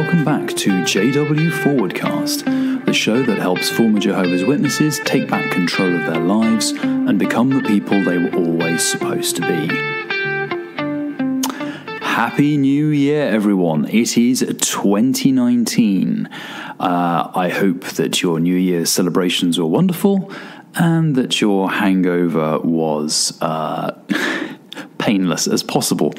welcome back to JW Forwardcast, the show that helps former Jehovah's Witnesses take back control of their lives and become the people they were always supposed to be. Happy New Year, everyone. It is 2019. I hope that your New Year's celebrations were wonderful and that your hangover was painless as possible.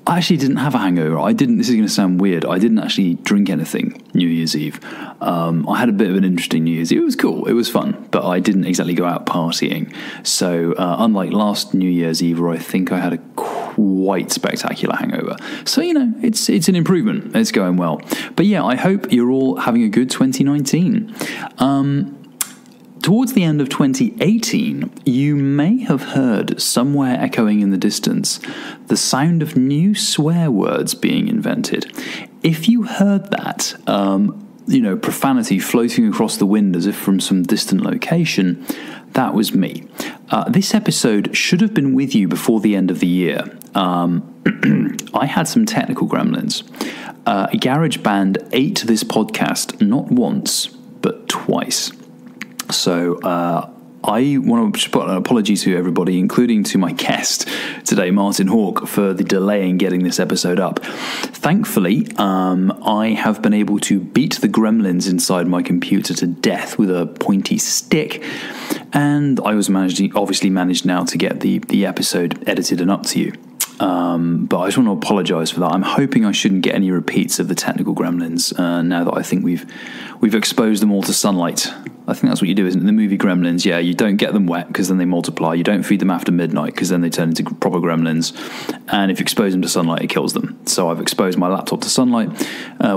I actually didn't have a hangover. This is going to sound weird. I didn't actually drink anything New Year's Eve. I had a bit of an interesting New Year's Eve. It was cool. It was fun, but I didn't exactly go out partying. So unlike last New Year's Eve, where I think I had a quite spectacular hangover. So, it's an improvement. It's going well. But yeah, I hope you're all having a good 2019. Towards the end of 2018, you may have heard somewhere echoing in the distance the sound of new swear words being invented. If you heard that, profanity floating across the wind as if from some distant location, that was me. This episode should have been with you before the end of the year. I had some technical gremlins. GarageBand ate this podcast not once, but twice. So I want to put an apology to everybody, including to my guest today, Martin Haugh, for the delay in getting this episode up. Thankfully, I have been able to beat the gremlins inside my computer to death with a pointy stick, and I was obviously managed now to get the episode edited and up to you. But I just want to apologise for that. I'm hoping I shouldn't get any repeats of the technical gremlins now that I think we've exposed them all to sunlight. I think that's what you do, isn't it? The movie Gremlins, yeah, you don't get them wet because then they multiply. You don't feed them after midnight because then they turn into proper gremlins. And if you expose them to sunlight, it kills them. So I've exposed my laptop to sunlight.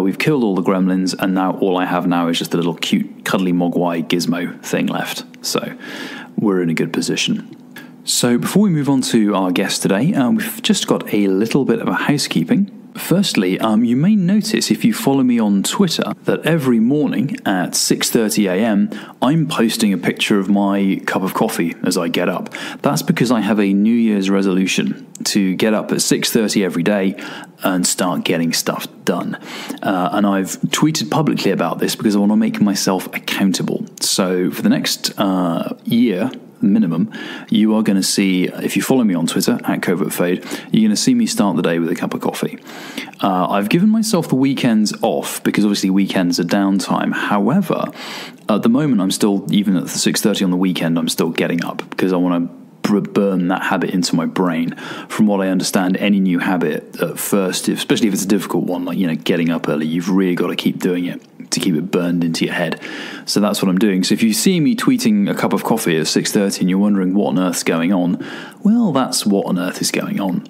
We've killed all the gremlins, and now all I have now is just a little cute, cuddly mogwai gizmo thing left. So we're in a good position. So before we move on to our guest today, we've just got a little bit of a housekeeping. Firstly, you may notice if you follow me on Twitter that every morning at 6:30 a.m. I'm posting a picture of my cup of coffee as I get up. That's because I have a New Year's resolution to get up at 6:30 every day and start getting stuff done. And I've tweeted publicly about this because I want to make myself accountable. So for the next year, minimum, you are going to see, if you follow me on Twitter at Covert Fade, you're going to see me start the day with a cup of coffee. I've given myself the weekends off because obviously weekends are downtime. However, at the moment, I'm still, even at 6:30 on the weekend, I'm still getting up because I want to burn that habit into my brain. From what I understand, any new habit at first, especially if it's a difficult one, like getting up early, you've really got to keep doing it to keep it burned into your head. So that's what I'm doing. So if you see me tweeting a cup of coffee at 6:30 and you're wondering what on earth's going on, well, that's what on earth is going on.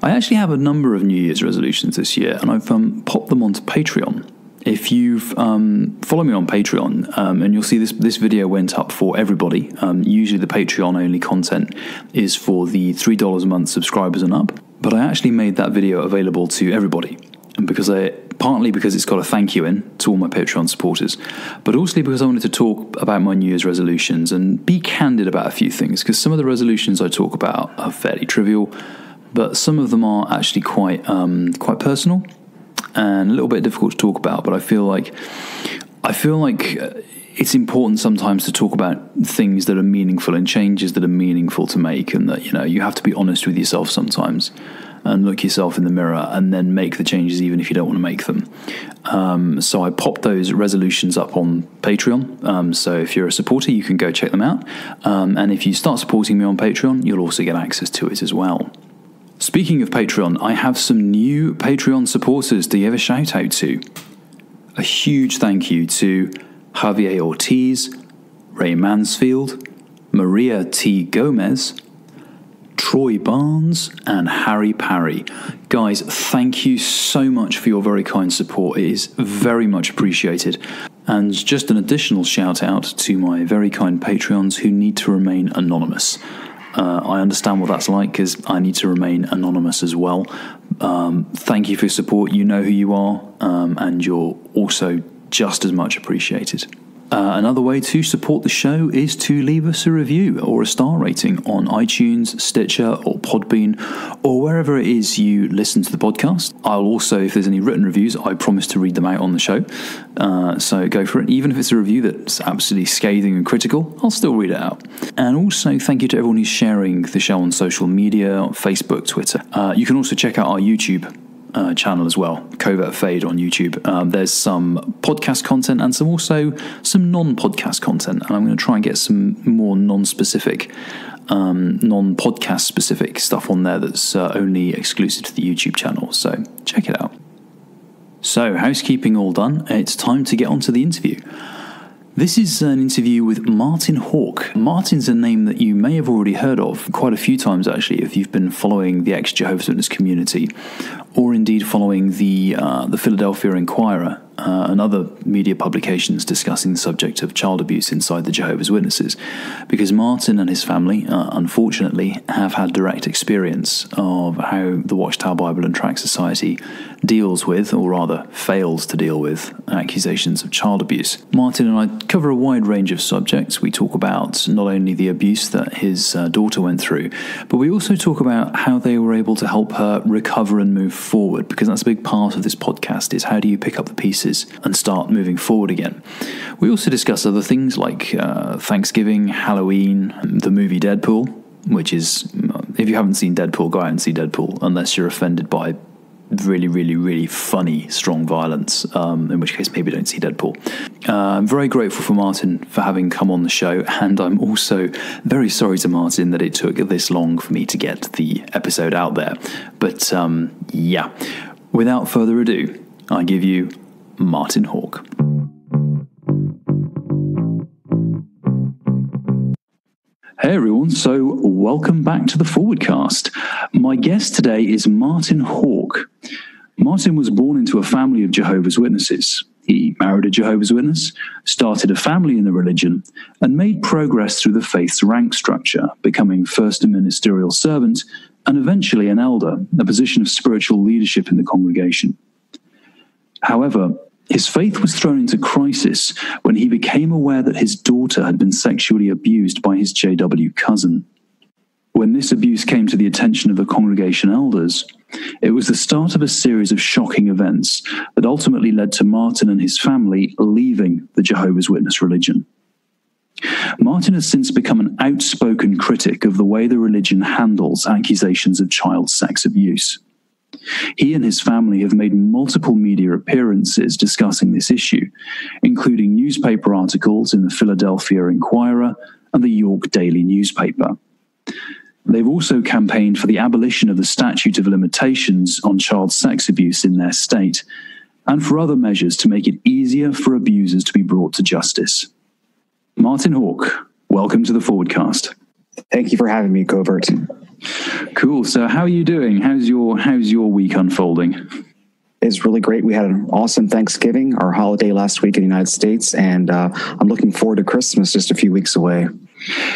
I actually have a number of New Year's resolutions this year, and I've popped them onto Patreon. If you've followed me on Patreon, and you'll see this video went up for everybody. Usually the Patreon-only content is for the $3 a month subscribers and up. But I actually made that video available to everybody. And partly because it's got a thank you in to all my Patreon supporters, but also because I wanted to talk about my New Year's resolutions and be candid about a few things, because some of the resolutions I talk about are fairly trivial, but some of them are actually quite personal and a little bit difficult to talk about. But I feel like it's important sometimes to talk about things that are meaningful and changes that are meaningful to make, and that you have to be honest with yourself sometimes and look yourself in the mirror and then make the changes even if you don't want to make them. So I popped those resolutions up on Patreon. So if you're a supporter, you can go check them out. And if you start supporting me on Patreon, you'll also get access to it as well. Speaking of Patreon, I have some new Patreon supporters to give a shout out to. A huge thank you to Javier Ortiz, Ray Mansfield, Maria T. Gomez, Troy Barnes, and Harry Parry. Guys, thank you so much for your very kind support. It is very much appreciated. And just an additional shout out to my very kind Patreons who need to remain anonymous. I understand what that's like because I need to remain anonymous as well. Thank you for your support. You know who you are, and you're also just as much appreciated. Another way to support the show is to leave us a review or a star rating on iTunes, Stitcher, or Podbean, or wherever it is you listen to the podcast. I'll also, if there's any written reviews, I promise to read them out on the show. So go for it. Even if it's a review that's absolutely scathing and critical, I'll still read it out. And also, thank you to everyone who's sharing the show on social media, on Facebook, Twitter. You can also check out our YouTube channel as well, Covert Fade on YouTube. There's some podcast content and some non-podcast content, and I'm going to try and get some more non-specific, non-podcast specific stuff on there that's only exclusive to the YouTube channel, so check it out. So, housekeeping all done, it's time to get on to the interview. This is an interview with Martin Haugh. Martin's a name that you may have already heard of quite a few times, actually, if you've been following the ex-Jehovah's Witness community, or indeed following the Philadelphia Inquirer and other media publications discussing the subject of child abuse inside the Jehovah's Witnesses, because Martin and his family, unfortunately, have had direct experience of how the Watchtower Bible and Tract Society deals with, or rather fails to deal with, accusations of child abuse. Martin and I cover a wide range of subjects. We talk about not only the abuse that his daughter went through, but we also talk about how they were able to help her recover and move forward, because that's a big part of this podcast, is how do you pick up the pieces and start moving forward again. We also discuss other things like Thanksgiving, Halloween, the movie Deadpool, which is, if you haven't seen Deadpool, go out and see Deadpool, unless you're offended by really, really, really funny, strong violence, in which case maybe don't see Deadpool. I'm very grateful for Martin for having come on the show, and I'm also very sorry to Martin that it took this long for me to get the episode out there. But yeah, without further ado, I give you Martin Haugh. Hey everyone, so welcome back to the Forwardcast. My guest today is Martin Haugh. Martin was born into a family of Jehovah's Witnesses. He married a Jehovah's Witness, started a family in the religion, and made progress through the faith's rank structure, becoming first a ministerial servant and eventually an elder, a position of spiritual leadership in the congregation. However, his faith was thrown into crisis when he became aware that his daughter had been sexually abused by his JW cousin. When this abuse came to the attention of the congregation elders, it was the start of a series of shocking events that ultimately led to Martin and his family leaving the Jehovah's Witness religion. Martin has since become an outspoken critic of the way the religion handles accusations of child sex abuse. He and his family have made multiple media appearances discussing this issue, including newspaper articles in the Philadelphia Inquirer and the York Daily newspaper. They've also campaigned for the abolition of the statute of limitations on child sex abuse in their state, and for other measures to make it easier for abusers to be brought to justice. Martin Haugh, welcome to the Forwardcast. Thank you for having me, Covert. Cool. So how are you doing? How's your week unfolding? It's really great. We had an awesome Thanksgiving, our holiday last week in the United States, and I'm looking forward to Christmas just a few weeks away.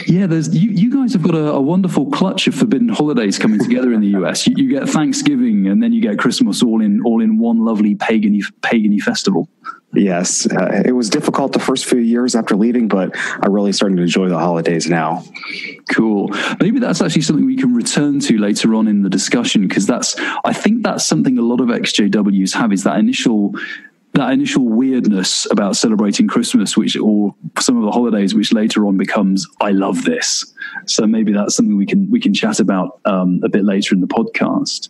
Yeah, you guys have got a wonderful clutch of forbidden holidays coming together in the US. You get Thanksgiving and then you get Christmas all in one lovely pagan-y festival. Yes, it was difficult the first few years after leaving, but I'm really starting to enjoy the holidays now. Cool. Maybe that's actually something we can return to later on in the discussion, because I think that's something a lot of ex-JWs have, is that initial weirdness about celebrating Christmas, or some of the holidays, which later on becomes, I love this. So maybe that's something we can chat about a bit later in the podcast.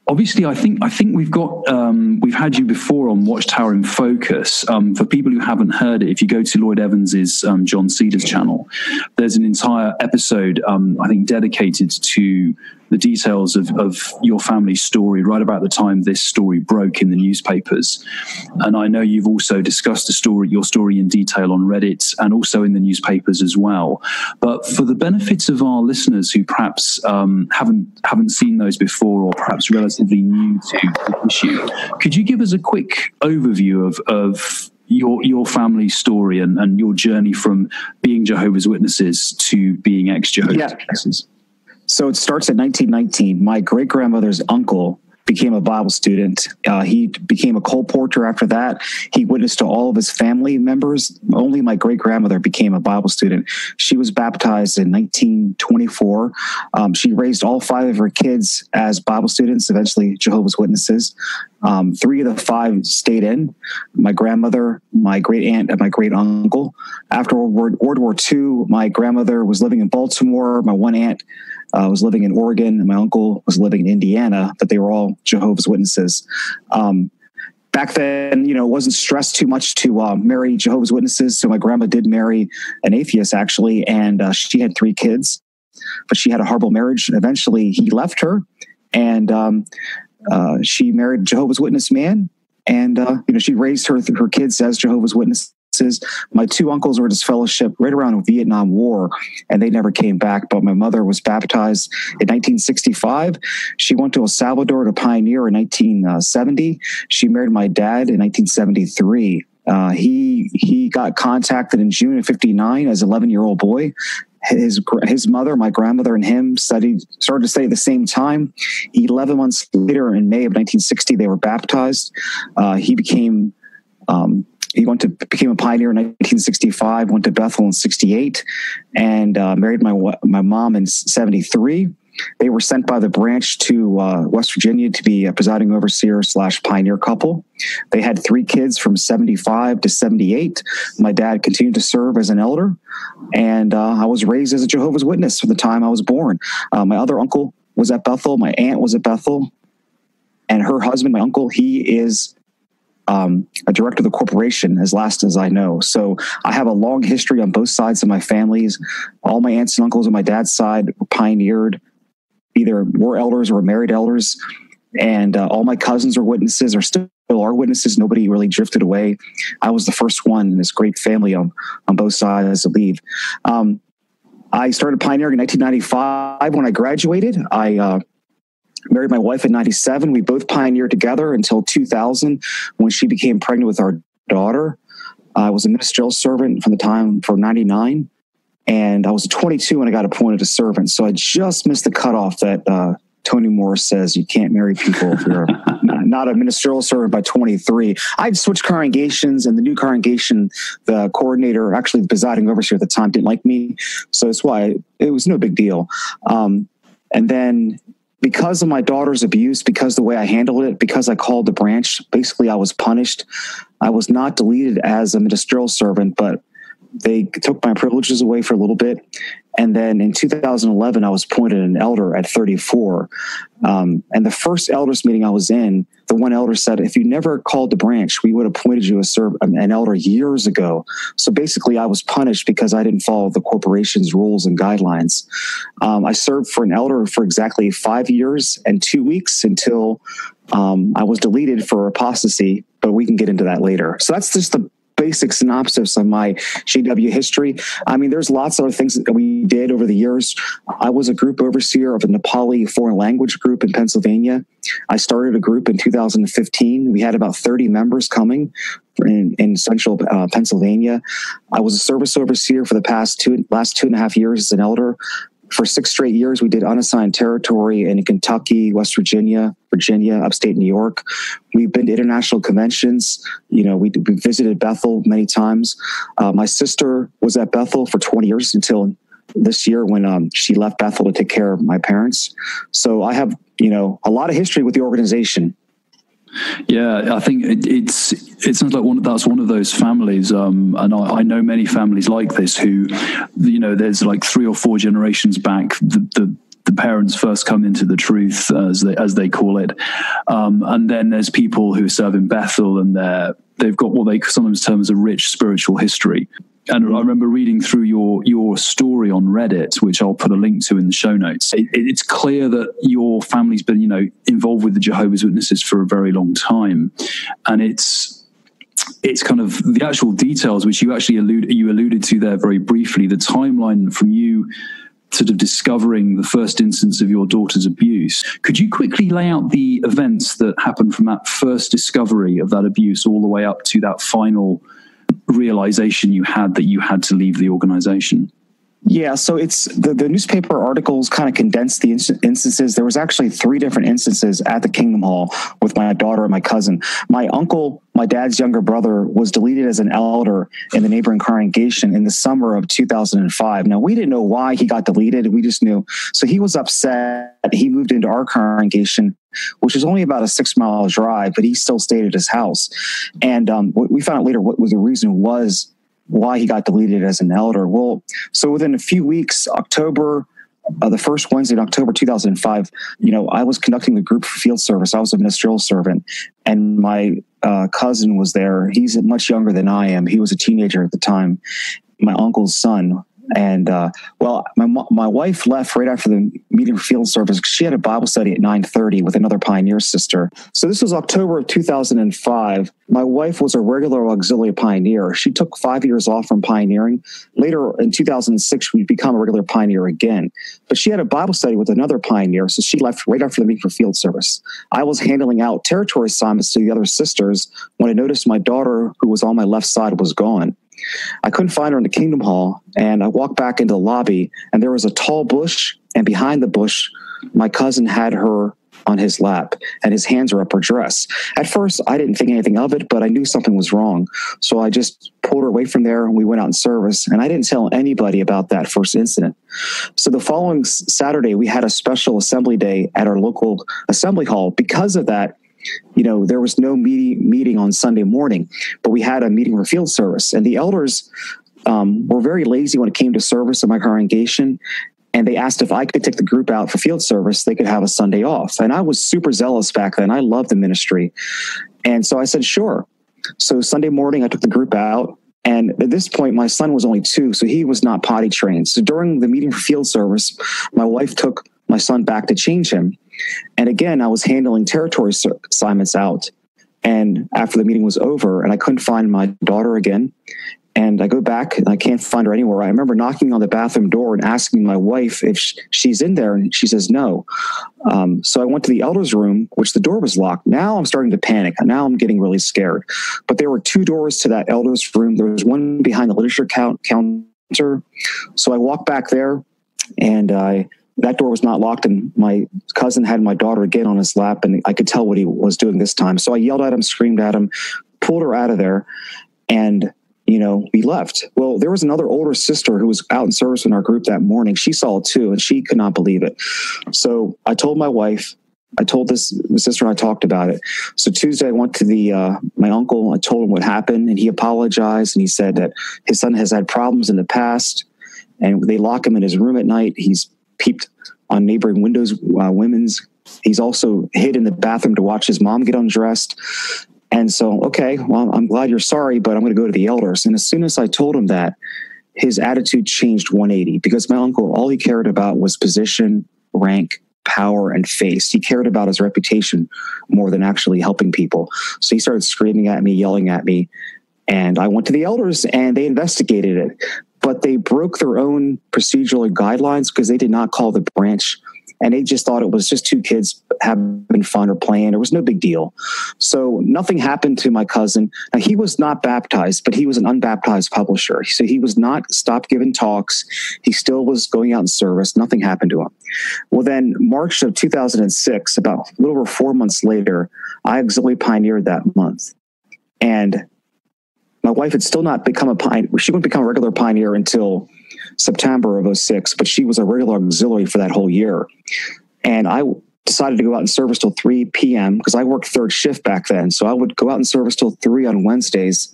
Obviously, I think we've had you before on Watchtower in Focus. For people who haven't heard it, if you go to Lloyd Evans's John Cedars channel, there's an entire episode I think dedicated to the details of your family's story right about the time this story broke in the newspapers. And I know you've also discussed your story in detail on Reddit and also in the newspapers as well. But for the benefit of our listeners who perhaps haven't seen those before, or perhaps relatively new to the issue, could you give us a quick overview of your family story and your journey from being Jehovah's Witnesses to being ex-Jehovah's Witnesses? So it starts in 1919. My great-grandmother's uncle became a Bible student. He became a colporteur after that. He witnessed to all of his family members. Only my great-grandmother became a Bible student. She was baptized in 1924. She raised all 5 of her kids as Bible students, eventually Jehovah's Witnesses. 3 of the 5 stayed in. My grandmother, my great-aunt, and my great-uncle. After World War II, my grandmother was living in Baltimore. My one aunt was living in Oregon, and my uncle was living in Indiana, but they were all Jehovah's Witnesses. Back then, it wasn't stressed too much to marry Jehovah's Witnesses, so my grandma did marry an atheist, actually, and she had 3 kids, but she had a horrible marriage. Eventually, he left her, and she married a Jehovah's Witness man, and she raised her kids as Jehovah's Witnesses. My 2 uncles were disfellowshipped right around the Vietnam War, and they never came back. But my mother was baptized in 1965. She went to El Salvador to pioneer in 1970. She married my dad in 1973. He got contacted in June of 59 as an 11-year-old boy. His mother, my grandmother, and him started to study at the same time. 11 months later, in May of 1960, they were baptized. He became a pioneer in 1965, went to Bethel in 68, and married my mom in 73. They were sent by the branch to West Virginia to be a presiding overseer / pioneer couple. They had 3 kids from 75 to 78. My dad continued to serve as an elder, and I was raised as a Jehovah's Witness from the time I was born. My other uncle was at Bethel. My aunt was at Bethel, and her husband, my uncle, he is a director of the corporation, as last as I know. So I have a long history on both sides of my families. All my aunts and uncles on my dad's side were pioneered, either were elders or married elders. And all my cousins are witnesses, or still are witnesses. Nobody really drifted away. I was the first one in this great family on both sides to leave. I started pioneering in 1995 when I graduated. I married my wife in 97. We both pioneered together until 2000 when she became pregnant with our daughter. I was a ministerial servant from 99. And I was 22 when I got appointed a servant. So I just missed the cutoff that Tony Moore says you can't marry people if you're not a ministerial servant by 23. I'd switched congregations, and the new congregation, the coordinator, actually the presiding overseer at the time, didn't like me. So that's why it was no big deal. And then because of my daughter's abuse, because the way I handled it, because I called the branch, basically I was punished. I was not deleted as a ministerial servant, but they took my privileges away for a little bit. And then in 2011, I was appointed an elder at 34. And the first elders meeting I was in, the one elder said, if you never called the branch, we would have appointed you an elder years ago. So basically, I was punished because I didn't follow the corporation's rules and guidelines. I served for an elder for exactly 5 years and 2 weeks until I was deleted for apostasy, but we can get into that later. So that's just the basic synopsis of my GW history. I mean, there's lots of other things that we did over the years. I was a group overseer of a Nepali foreign language group in Pennsylvania. I started a group in 2015. We had about 30 members coming in central Pennsylvania. I was a service overseer for the last 2.5 years as an elder. For 6 straight years, we did unassigned territory in Kentucky, West Virginia, upstate New York. We've been to international conventions. We visited Bethel many times. My sister was at Bethel for 20 years until this year when she left Bethel to take care of my parents. So I have, a lot of history with the organization. Yeah, I think it sounds like that's one of those families, and I know many families like this who, there's like 3 or 4 generations back, the parents first come into the truth, as they call it, and then there's people who serve in Bethel, and they've got what they sometimes term as a rich spiritual history. And I remember reading through your story on Reddit, which I'll put a link to in the show notes. It's clear that your family's been, involved with the Jehovah's Witnesses for a very long time, and it's kind of the actual details which you actually alluded to there very briefly. The timeline from you sort of discovering the first instance of your daughter's abuse. Could you quickly lay out the events that happened from that first discovery of that abuse all the way up to that final realization you had that you had to leave the organization? Yeah, so it's the newspaper articles kind of condensed the instances. There was actually 3 different instances at the Kingdom Hall with my daughter and my cousin. My uncle, my dad's younger brother, was deleted as an elder in the neighboring congregation in the summer of 2005. Now, we didn't know why he got deleted. We just knew. So he was upset. He moved into our congregation, which is only about a 6-mile drive, but he still stayed at his house. And we found out later what the reason was why he got deleted as an elder. Well, so within a few weeks, the first Wednesday in October 2005, I was conducting the group for field service. I was a ministerial servant, and my cousin was there. He's much younger than I am. He was a teenager at the time, my uncle's son. And my wife left right after the meeting for field service because she had a Bible study at 9:30 with another pioneer sister. So this was October of 2005. My wife was a regular auxiliary pioneer. She took 5 years off from pioneering. Later in 2006, she'd become a regular pioneer again. But she had a Bible study with another pioneer, so she left right after the meeting for field service. I was handling out territory assignments to the other sisters when I noticed my daughter, who was on my left side, was gone. I couldn't find her in the Kingdom Hall, and I walked back into the lobby, and there was a tall bush, and behind the bush, my cousin had her on his lap, and his hands were up her dress. At first, I didn't think anything of it, but I knew something was wrong. So I just pulled her away from there, and we went out in service, and I didn't tell anybody about that first incident. So the following Saturday, we had a special assembly day at our local assembly hall. Because of that, there was no meeting on Sunday morning, but we had a meeting for field service. And the elders were very lazy when it came to service in my congregation. And they asked if I could take the group out for field service, they could have a Sunday off. And I was super zealous back then. I loved the ministry. And so I said, sure. So Sunday morning, I took the group out. And at this point, my son was only 2, so he was not potty trained. So during the meeting for field service, my wife took my son back to change him. And again, I was handling territory assignments out. And after the meeting was over, and I couldn't find my daughter again, and I go back and I can't find her anywhere. I remember knocking on the bathroom door and asking my wife if she's in there, and she says no. So I went to the elder's room, which the door was locked. Now I'm starting to panic. Now I'm getting really scared. But there were 2 doors to that elder's room. There was one behind the literature counter. So I walked back there, and that door was not locked, and my cousin had my daughter again on his lap, and I could tell what he was doing this time. So I yelled at him, screamed at him, pulled her out of there, and we left. Well, there was another older sister who was out in service in our group that morning. She saw it too, and she could not believe it. So I told my wife, I told the sister, and I talked about it. So Tuesday, I went to my uncle. I told him what happened, and he apologized, and he said that his son has had problems in the past, and they lock him in his room at night. He's peeped on neighboring windows, women's. He's also hid in the bathroom to watch his mom get undressed. And so, okay, well, I'm glad you're sorry, but I'm going to go to the elders. And as soon as I told him that, his attitude changed 180, because my uncle, all he cared about was position, rank, power, and face. He cared about his reputation more than actually helping people. So he started screaming at me, yelling at me. And I went to the elders, and they investigated it. But they broke their own procedural guidelines because they did not call the branch. And they just thought it was just 2 kids having fun or playing. It was no big deal. So nothing happened to my cousin. Now, he was not baptized, but he was an unbaptized publisher. So he was not stopped giving talks. He still was going out in service. Nothing happened to him. Well, then March of 2006, about a little over 4 months later, I auxiliary pioneered that month. And my wife had still not become a pioneer. She wouldn't become a regular pioneer until September of 2006, but she was a regular auxiliary for that whole year. And I decided to go out in service till 3 p.m. because I worked 3rd shift back then. So I would go out in service till 3 on Wednesdays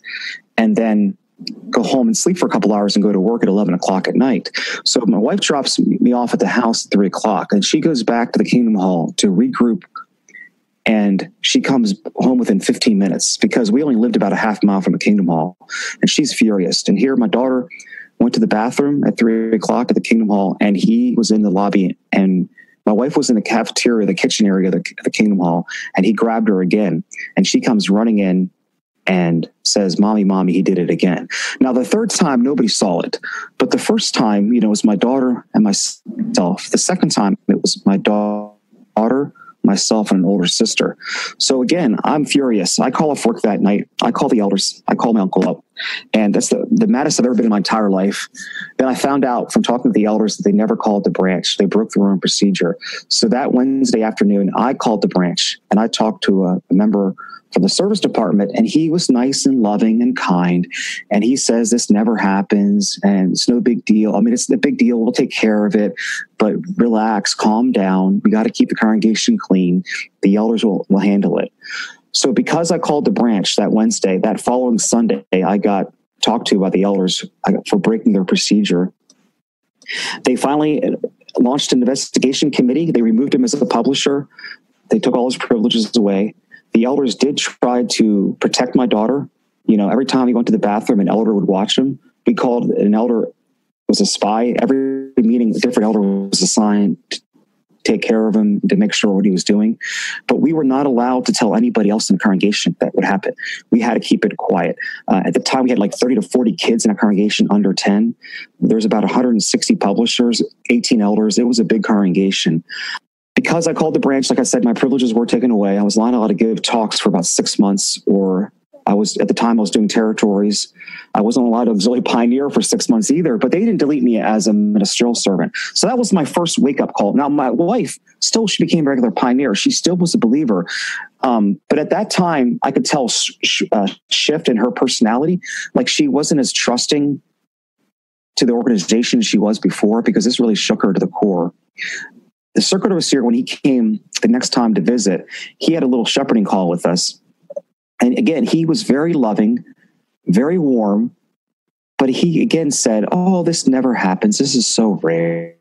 and then go home and sleep for a couple hours and go to work at 11 o'clock at night. So my wife drops me off at the house at 3 o'clock, and she goes back to the Kingdom Hall to regroup. And she comes home within 15 minutes because we only lived about a half mile from the Kingdom Hall. And she's furious. And here my daughter went to the bathroom at 3 o'clock at the Kingdom Hall, and he was in the lobby, and my wife was in the cafeteria, the kitchen area of the Kingdom Hall, and he grabbed her again, and she comes running in and says, "Mommy, mommy, he did it again." Now, the 3rd time, nobody saw it, but the first time, it was my daughter and myself. The second time, it was my daughter, myself and an older sister. So again, I'm furious. I call off work that night. I call the elders. I call my uncle up. And that's the maddest I've ever been in my entire life. Then I found out from talking to the elders that they never called the branch. They broke the room procedure. So that Wednesday afternoon, I called the branch and I talked to a member from the service department, and he was nice and loving and kind. And he says, this never happens and it's no big deal. I mean, it's a big deal. We'll take care of it, but relax, calm down. We got to keep the congregation clean. The elders will handle it. So because I called the branch that Wednesday, that following Sunday, I got talked to by the elders for breaking their procedure. They finally launched an investigation committee. They removed him as a publisher. They took all his privileges away. The elders did try to protect my daughter. You know, every time he went to the bathroom, an elder would watch him. We called an elder was a spy. Every meeting, a different elder was assigned to take care of him, to make sure what he was doing. But we were not allowed to tell anybody else in the congregation that would happen. We had to keep it quiet. At the time, we had like 30 to 40 kids in a congregation under 10. There's about 160 publishers, 18 elders. It was a big congregation. Because I called the branch, like I said, my privileges were taken away. I was not allowed to give talks for about 6 months, or at the time I was doing territories. I wasn't allowed to auxiliary pioneer for 6 months either, but they didn't delete me as a ministerial servant. So that was my first wake-up call. Now, my wife, she became a regular pioneer. She still was a believer. But at that time, I could tell a shift in her personality. Like she wasn't as trusting to the organization as she was before, because this really shook her to the core. The circuit overseer, when he came the next time to visit, he had a little shepherding call with us. And again, he was very loving, very warm, but he again said, oh, this never happens. This is so rare.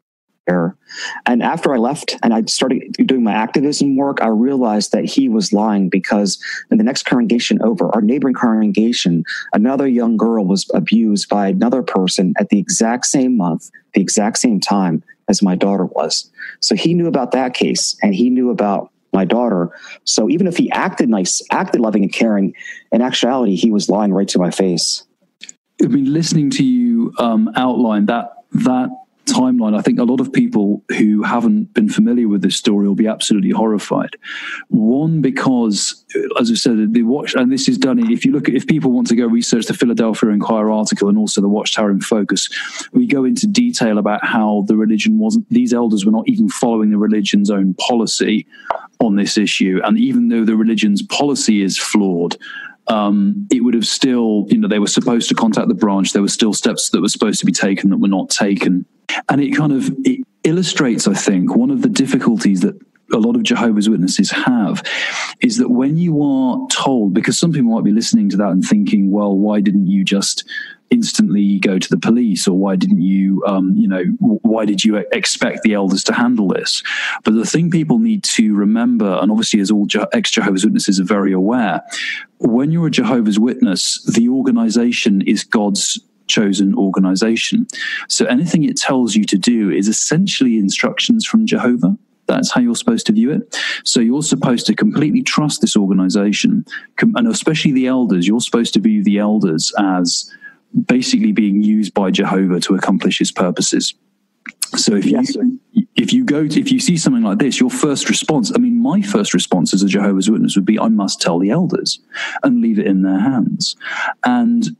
And after I left and I started doing my activism work, I realized that he was lying, because in the next congregation over, our neighboring congregation, another young girl was abused by another person at the exact same month, the exact same time as my daughter was. So he knew about that case, and he knew about my daughter. So even if he acted nice, acted loving and caring, in actuality, he was lying right to my face. I mean, listening to you outline that timeline, I think a lot of people who haven't been familiar with this story will be absolutely horrified. One, because, as I said, the watch, and this is done, if people want to go research the Philadelphia Inquirer article and also the Watchtower in Focus, we go into detail about how the religion these elders were not even following the religion's own policy on this issue. And even though the religion's policy is flawed, it would have still, they were supposed to contact the branch. There were still steps that were supposed to be taken that were not taken. And it illustrates, I think, one of the difficulties that a lot of Jehovah's Witnesses have is that when you are told, because some people might be listening to that and thinking, well, why didn't you just instantly go to the police, or why didn't you, why did you expect the elders to handle this? But the thing people need to remember, and obviously as all ex-Jehovah's Witnesses are very aware, when you're a Jehovah's Witness, the organization is God's chosen organization. So anything it tells you to do is essentially instructions from Jehovah. That's how you're supposed to view it. So you're supposed to completely trust this organization, and especially the elders. You're supposed to view the elders as basically being used by Jehovah to accomplish his purposes. So if you see something like this, your first response, my first response as a Jehovah's Witness would be, I must tell the elders and leave it in their hands. And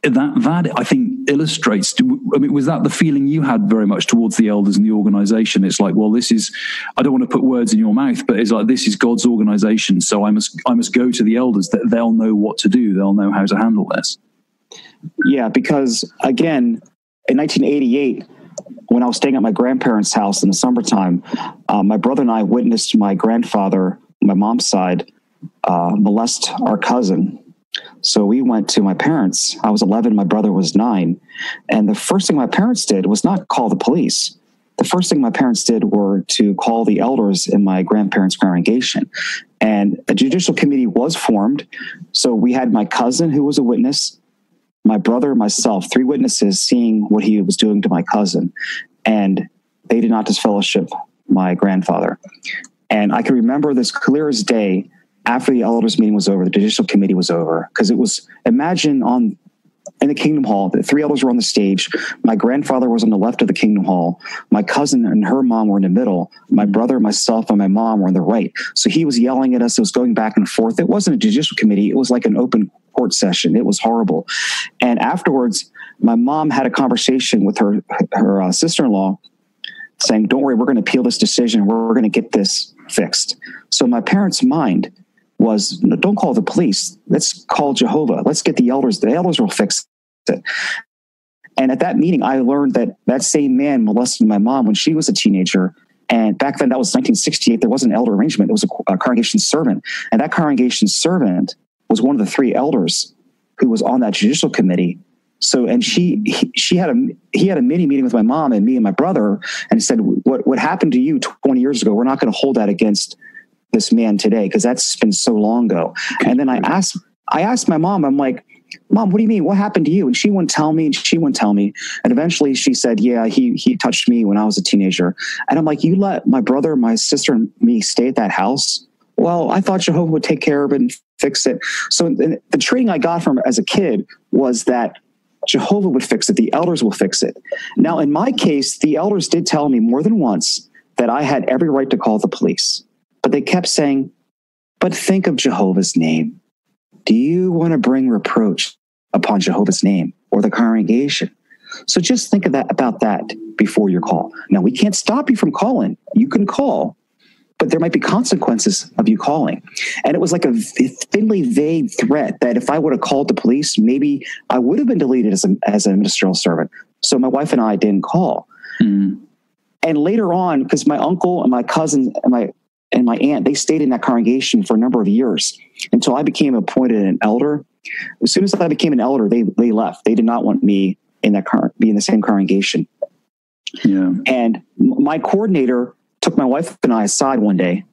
that I think illustrates, was that the feeling you had very much towards the elders and the organization? It's like, well, this is, I don't want to put words in your mouth, but it's like, this is God's organization. So I must go to the elders, that they'll know what to do. They'll know how to handle this. Yeah, because again, in 1988, when I was staying at my grandparents' house in the summertime, my brother and I witnessed my grandfather, my mom's side, molest our cousin. So we went to my parents. I was 11, my brother was 9. And the first thing my parents did was not call the police. The first thing my parents did were to call the elders in my grandparents' congregation. And a judicial committee was formed. So we had my cousin, who was a witness, my brother, myself, 3 witnesses seeing what he was doing to my cousin. And they did not disfellowship my grandfather. And I can remember this clear as day. After the elders meeting was over, the judicial committee was over, because it was, imagine on in the Kingdom Hall. The three elders were on the stage. My grandfather was on the left of the Kingdom Hall. My cousin and her mom were in the middle. My brother, myself, and my mom were on the right. So he was yelling at us. It was going back and forth. It wasn't a judicial committee. It was like an open court session. It was horrible. And afterwards, my mom had a conversation with her sister-in-law saying, don't worry, we're going to appeal this decision. We're going to get this fixed. So my parents' mind was, don't call the police. Let's call Jehovah. Let's get the elders. The elders will fix it. And at that meeting, I learned that same man molested my mom when she was a teenager. And back then, that was 1968. There wasn't an elder arrangement. It was a congregation servant. And that congregation servant was one of the three elders who was on that judicial committee. So, and he had a mini meeting with my mom and me and my brother, and said, what happened to you 20 years ago, we're not going to hold that against this man today, because that's been so long ago. And then I asked my mom, I'm like, Mom, what do you mean? What happened to you? And she wouldn't tell me, and she wouldn't tell me. And eventually she said, yeah, he touched me when I was a teenager. And I'm like, you let my brother, my sister, and me stay at that house? Well, I thought Jehovah would take care of it and fix it. So the training I got from as a kid was that Jehovah would fix it. The elders will fix it. Now, in my case, the elders did tell me more than once that I had every right to call the police. But they kept saying, but think of Jehovah's name. Do you want to bring reproach upon Jehovah's name or the congregation? So just think about that before your call. Now, we can't stop you from calling. You can call, but there might be consequences of you calling. And it was like a thinly vague threat that if I would have called the police, maybe I would have been deleted as a ministerial servant. So my wife and I didn't call. Mm. And later on, because my uncle and my cousin and my aunt, they stayed in that congregation for a number of years until I became appointed an elder. As soon as I became an elder, they left. They did not want me in be in the same congregation. Yeah. And my coordinator took my wife and I aside one day.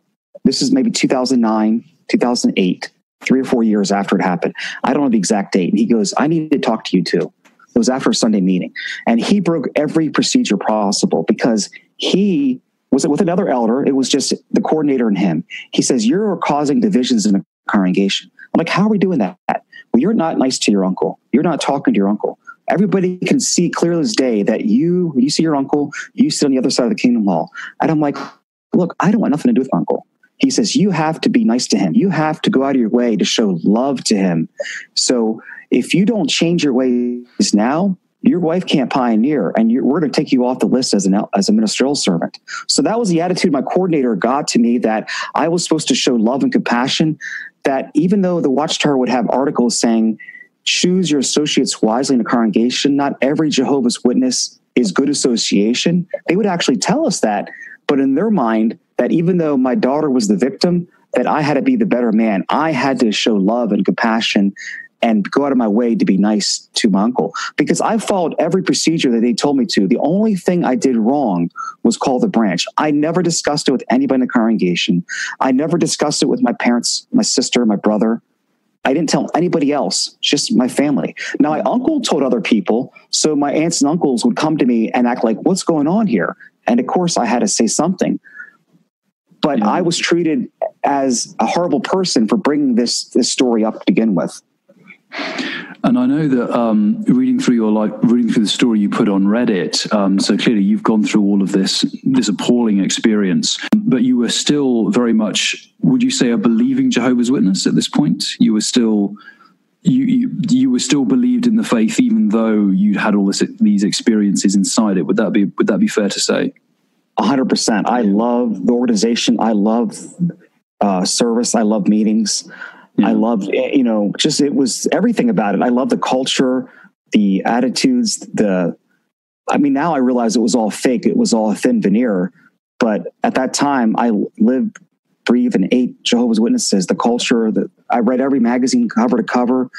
This is maybe 2009, 2008, 3 or 4 years after it happened. I don't know the exact date. And he goes, I need to talk to you too. It was after a Sunday meeting. And he broke every procedure possible because he was with another elder. It was just the coordinator and him. He says, you're causing divisions in the congregation. I'm like, how are we doing that? Well, you're not nice to your uncle. You're not talking to your uncle. Everybody can see clear as day that when you see your uncle, you sit on the other side of the Kingdom Hall. And I'm like, look, I don't want nothing to do with my uncle. He says, you have to be nice to him. You have to go out of your way to show love to him. So if you don't change your ways now, your wife can't pioneer, and we're going to take you off the list as a ministerial servant. So that was the attitude my coordinator got to me, that I was supposed to show love and compassion, that even though the Watchtower would have articles saying, choose your associates wisely in a congregation, not every Jehovah's Witness is good association. They would actually tell us that, but in their mind, that even though my daughter was the victim, that I had to be the better man. I had to show love and compassion and go out of my way to be nice to my uncle, because I followed every procedure that they told me to. The only thing I did wrong was call the branch. I never discussed it with anybody in the congregation. I never discussed it with my parents, my sister, my brother. I didn't tell anybody else, just my family. Now, my uncle told other people, so my aunts and uncles would come to me and act like, what's going on here? And of course, I had to say something. But I was treated as a horrible person for bringing this story up to begin with. And I know that reading through the story you put on Reddit, so clearly you've gone through all of this appalling experience, but you were still very much, would you say, a believing Jehovah's Witness at this point? You were still you were still believed in the faith, even though you'd had all these experiences inside it. Would that be fair to say? 100%. I love the organization. I love service. I love meetings. Yeah. I loved, it was everything about it. I love the culture, the attitudes, now I realize it was all fake. It was all a thin veneer. But at that time, I lived, breathed, and ate Jehovah's Witnesses, the culture. I read every magazine cover to cover.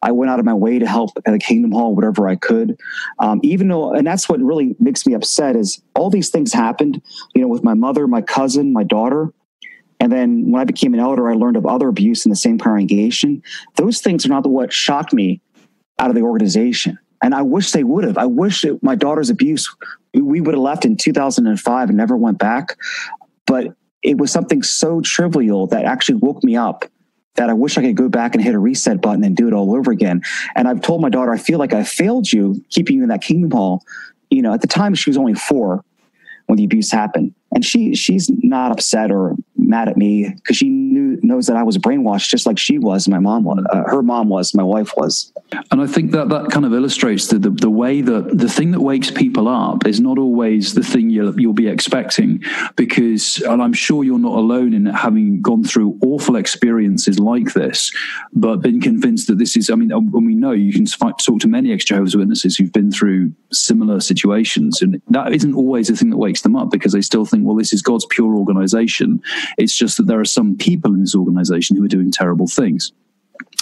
I went out of my way to help at the Kingdom Hall, whatever I could. And that's what really makes me upset is all these things happened, with my mother, my cousin, my daughter. And then when I became an elder, I learned of other abuse in the same congregation. Those things are not what shocked me out of the organization. And I wish they would have. I wish that my daughter's abuse, we would have left in 2005 and never went back. But it was something so trivial that actually woke me up that I wish I could go back and hit a reset button and do it all over again. And I've told my daughter, I feel like I failed you keeping you in that kingdom hall. You know, at the time she was only 4 when the abuse happened. And she's not upset or mad at me because she knows that I was brainwashed just like she was, my mom was, her mom was, my wife was. And I think that kind of illustrates the way that the thing that wakes people up is not always the thing you'll be expecting, because, and I'm sure you're not alone in having gone through awful experiences like this, but been convinced that this is, I mean, when we know, you can talk to many ex-Jehovah's Witnesses who've been through similar situations, and that isn't always the thing that wakes them up, because they still think, well, this is God's pure organization. It's just that there are some people in this organization who are doing terrible things.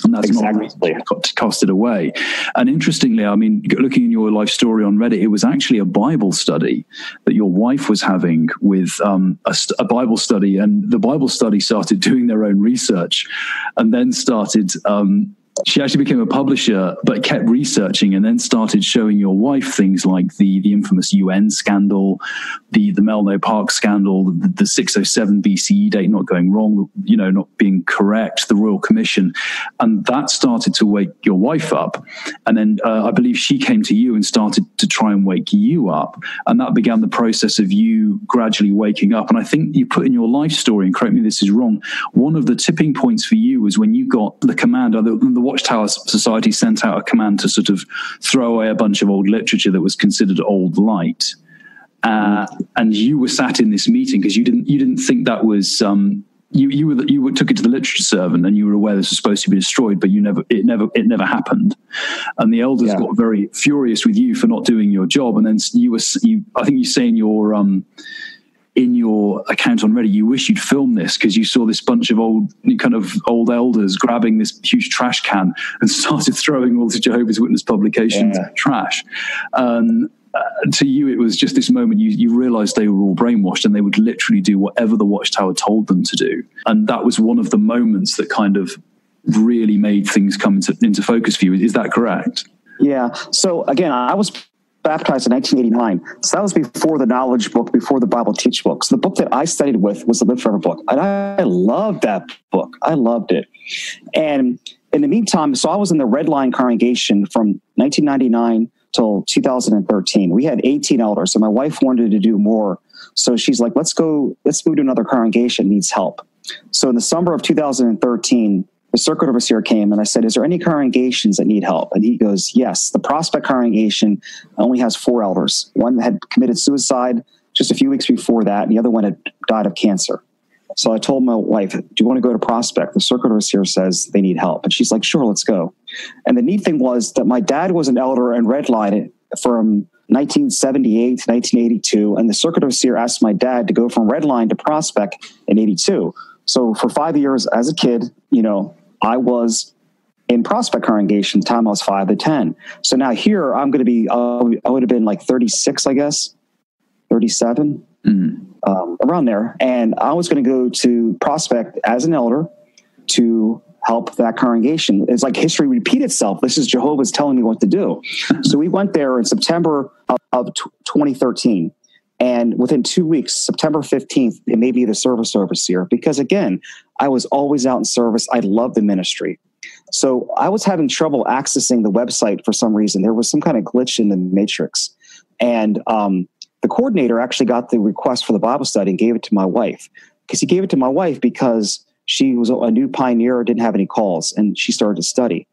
And that's exactly not to cast it away. And interestingly, I mean, looking in your life story on Reddit, it was actually a Bible study that your wife was having with a Bible study, and the Bible study started doing their own research, and then started she actually became a publisher, but kept researching, and then started showing your wife things like the infamous UN scandal, the Melno Park scandal, the 607 BCE date not going wrong, you know, not being correct, the Royal Commission. And that started to wake your wife up. And then I believe she came to you and started to try and wake you up. And that began the process of you gradually waking up. And I think you put in your life story, and correct me if this is wrong, one of the tipping points for you was when you got the command, the Watchtower Society sent out a command to sort of throw away a bunch of old literature that was considered old light, and you were sat in this meeting because you didn't think that was you took it to the literature servant, and you were aware this was supposed to be destroyed, but it never happened, and the elders got very furious with you for not doing your job, and then I think you say in your account on Reddit, you wish you'd filmed this because you saw this bunch of old elders grabbing this huge trash can and started throwing all the Jehovah's Witness publications in the trash. To you, it was just this moment you realized they were all brainwashed, and they would literally do whatever the Watchtower told them to do. And that was one of the moments that kind of really made things come into focus for you. Is that correct? Yeah. So again, I was baptized in 1989. So that was before the knowledge book, before the Bible teach book. So the book that I studied with was the Live Forever book. And I loved that book. I loved it. And in the meantime, so I was in the Red Line congregation from 1999 till 2013. We had 18 elders, and my wife wanted to do more. So she's like, let's move to another congregation, needs help. So in the summer of 2013, the circuit overseer came, and I said, is there any congregations that need help? And he goes, yes, the Prospect congregation only has 4 elders. One had committed suicide just a few weeks before that, and the other one had died of cancer. So I told my wife, do you want to go to Prospect? The circuit overseer says they need help. And she's like, sure, let's go. And the neat thing was that my dad was an elder in Red Line from 1978 to 1982, and the circuit overseer asked my dad to go from Red Line to Prospect in 82. So for 5 years as a kid, you know, I was in Prospect congregation the time I was 5 to 10. So now here I'm going to be, I would have been like 36, I guess, 37, around there. And I was going to go to Prospect as an elder to help that congregation. It's like history repeat itself. This is Jehovah's telling me what to do. So we went there in September of 2013. And within 2 weeks, September 15th, it made me the service overseer because, again, I was always out in service. I loved the ministry. So I was having trouble accessing the website for some reason. There was some kind of glitch in the matrix. And the coordinator actually got the request for the Bible study and gave it to my wife. Because he gave it to my wife because she was a new pioneer, didn't have any calls, and she started to study.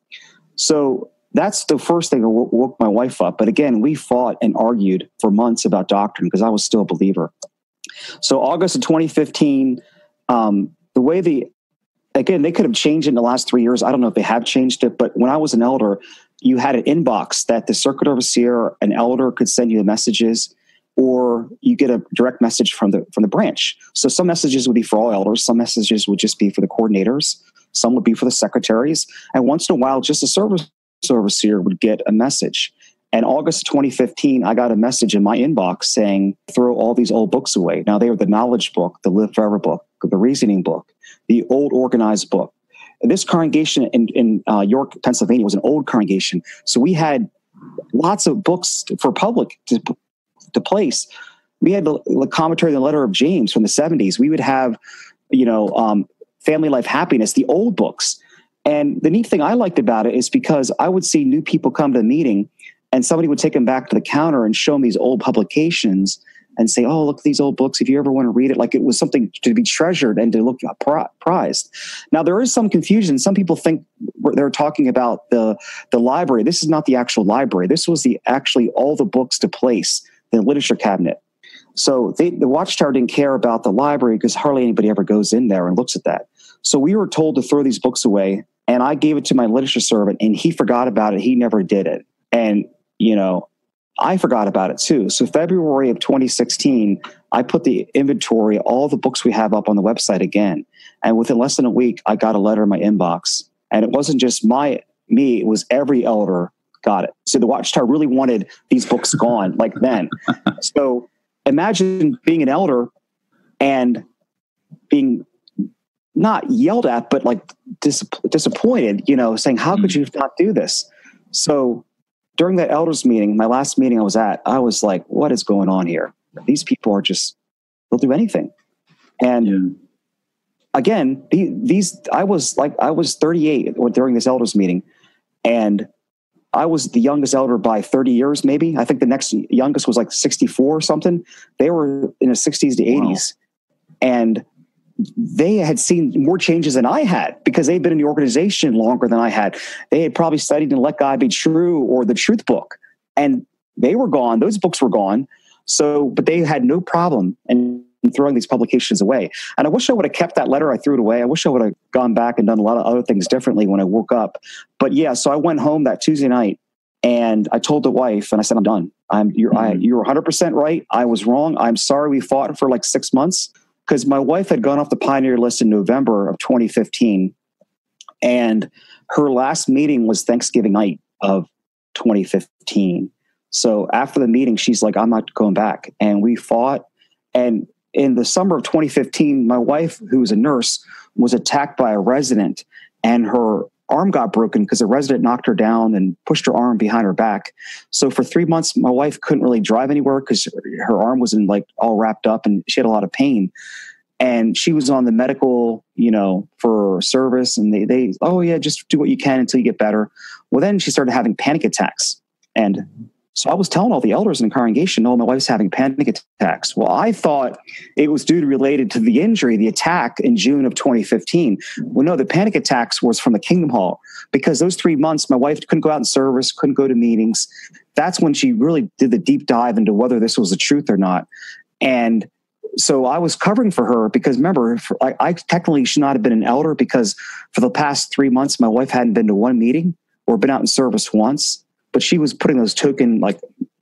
So that's the first thing that woke my wife up. But again, we fought and argued for months about doctrine because I was still a believer. So August of 2015, the way again, they could have changed it in the last 3 years. I don't know if they have changed it, but when I was an elder, you had an inbox that the circuit overseer, an elder could send you the messages, or you get a direct message from the branch. So some messages would be for all elders. Some messages would just be for the coordinators. Some would be for the secretaries. And once in a while, just a service overseer would get a message. And August 2015, I got a message in my inbox saying, throw all these old books away. Now, they were the knowledge book, the Live Forever book, the reasoning book, the old organized book. And this congregation in York, Pennsylvania was an old congregation. So we had lots of books for public to place. We had the commentary on the letter of James from the 70s. We would have, Family Life Happiness, the old books. And the neat thing I liked about it is because I would see new people come to the meeting and somebody would take them back to the counter and show them these old publications and say, oh, look at these old books. If you ever want to read it, like it was something to be treasured and to look prized. Now, there is some confusion. Some people think they're talking about the library. This is not the actual library. This was actually all the books to place the literature cabinet. So the Watchtower didn't care about the library because hardly anybody ever goes in there and looks at that. So we were told to throw these books away, and I gave it to my literature servant, and he forgot about it. He never did it. And, I forgot about it too. So February of 2016, I put the inventory, all the books we have up on the website again. And within less than a week, I got a letter in my inbox. And it wasn't just me, it was every elder got it. So the Watchtower really wanted these books gone like then. So imagine being an elder and being not yelled at, but like disappointed, saying, how could you not do this? So during that elders meeting, my last meeting I was at, I was like, what is going on here? These people are they'll do anything. And again, I was 38 during this elders meeting, and I was the youngest elder by 30 years, maybe. I think the next youngest was like 64 or something. They were in the 60s to 80s. Wow. And they had seen more changes than I had because they'd been in the organization longer than I had. They had probably studied in Let God Be True or the Truth Book, and they were gone. Those books were gone. So, but they had no problem in throwing these publications away. And I wish I would have kept that letter. I threw it away. I wish I would have gone back and done a lot of other things differently when I woke up. But yeah, so I went home that Tuesday night and I told the wife, and I said, I'm done. You're 100% right. I was wrong. I'm sorry. We fought for like 6 months. Because my wife had gone off the Pioneer list in November of 2015, and her last meeting was Thanksgiving night of 2015. So after the meeting, she's like, I'm not going back. And we fought. And in the summer of 2015, my wife, who was a nurse, was attacked by a resident, and her arm got broken because a resident knocked her down and pushed her arm behind her back. So for 3 months, my wife couldn't really drive anywhere because her arm was all wrapped up and she had a lot of pain. And she was on the medical, for service. And they, oh yeah, just do what you can until you get better. Well, then she started having panic attacks. And so I was telling all the elders in the congregation, my wife's having panic attacks. Well, I thought it was related to the injury, the attack in June of 2015. Well, no, the panic attacks was from the Kingdom Hall, because those 3 months, my wife couldn't go out in service, couldn't go to meetings. That's when she really did the deep dive into whether this was the truth or not. And so I was covering for her because remember, I technically should not have been an elder because for the past 3 months, my wife hadn't been to one meeting or been out in service once. But she was putting those token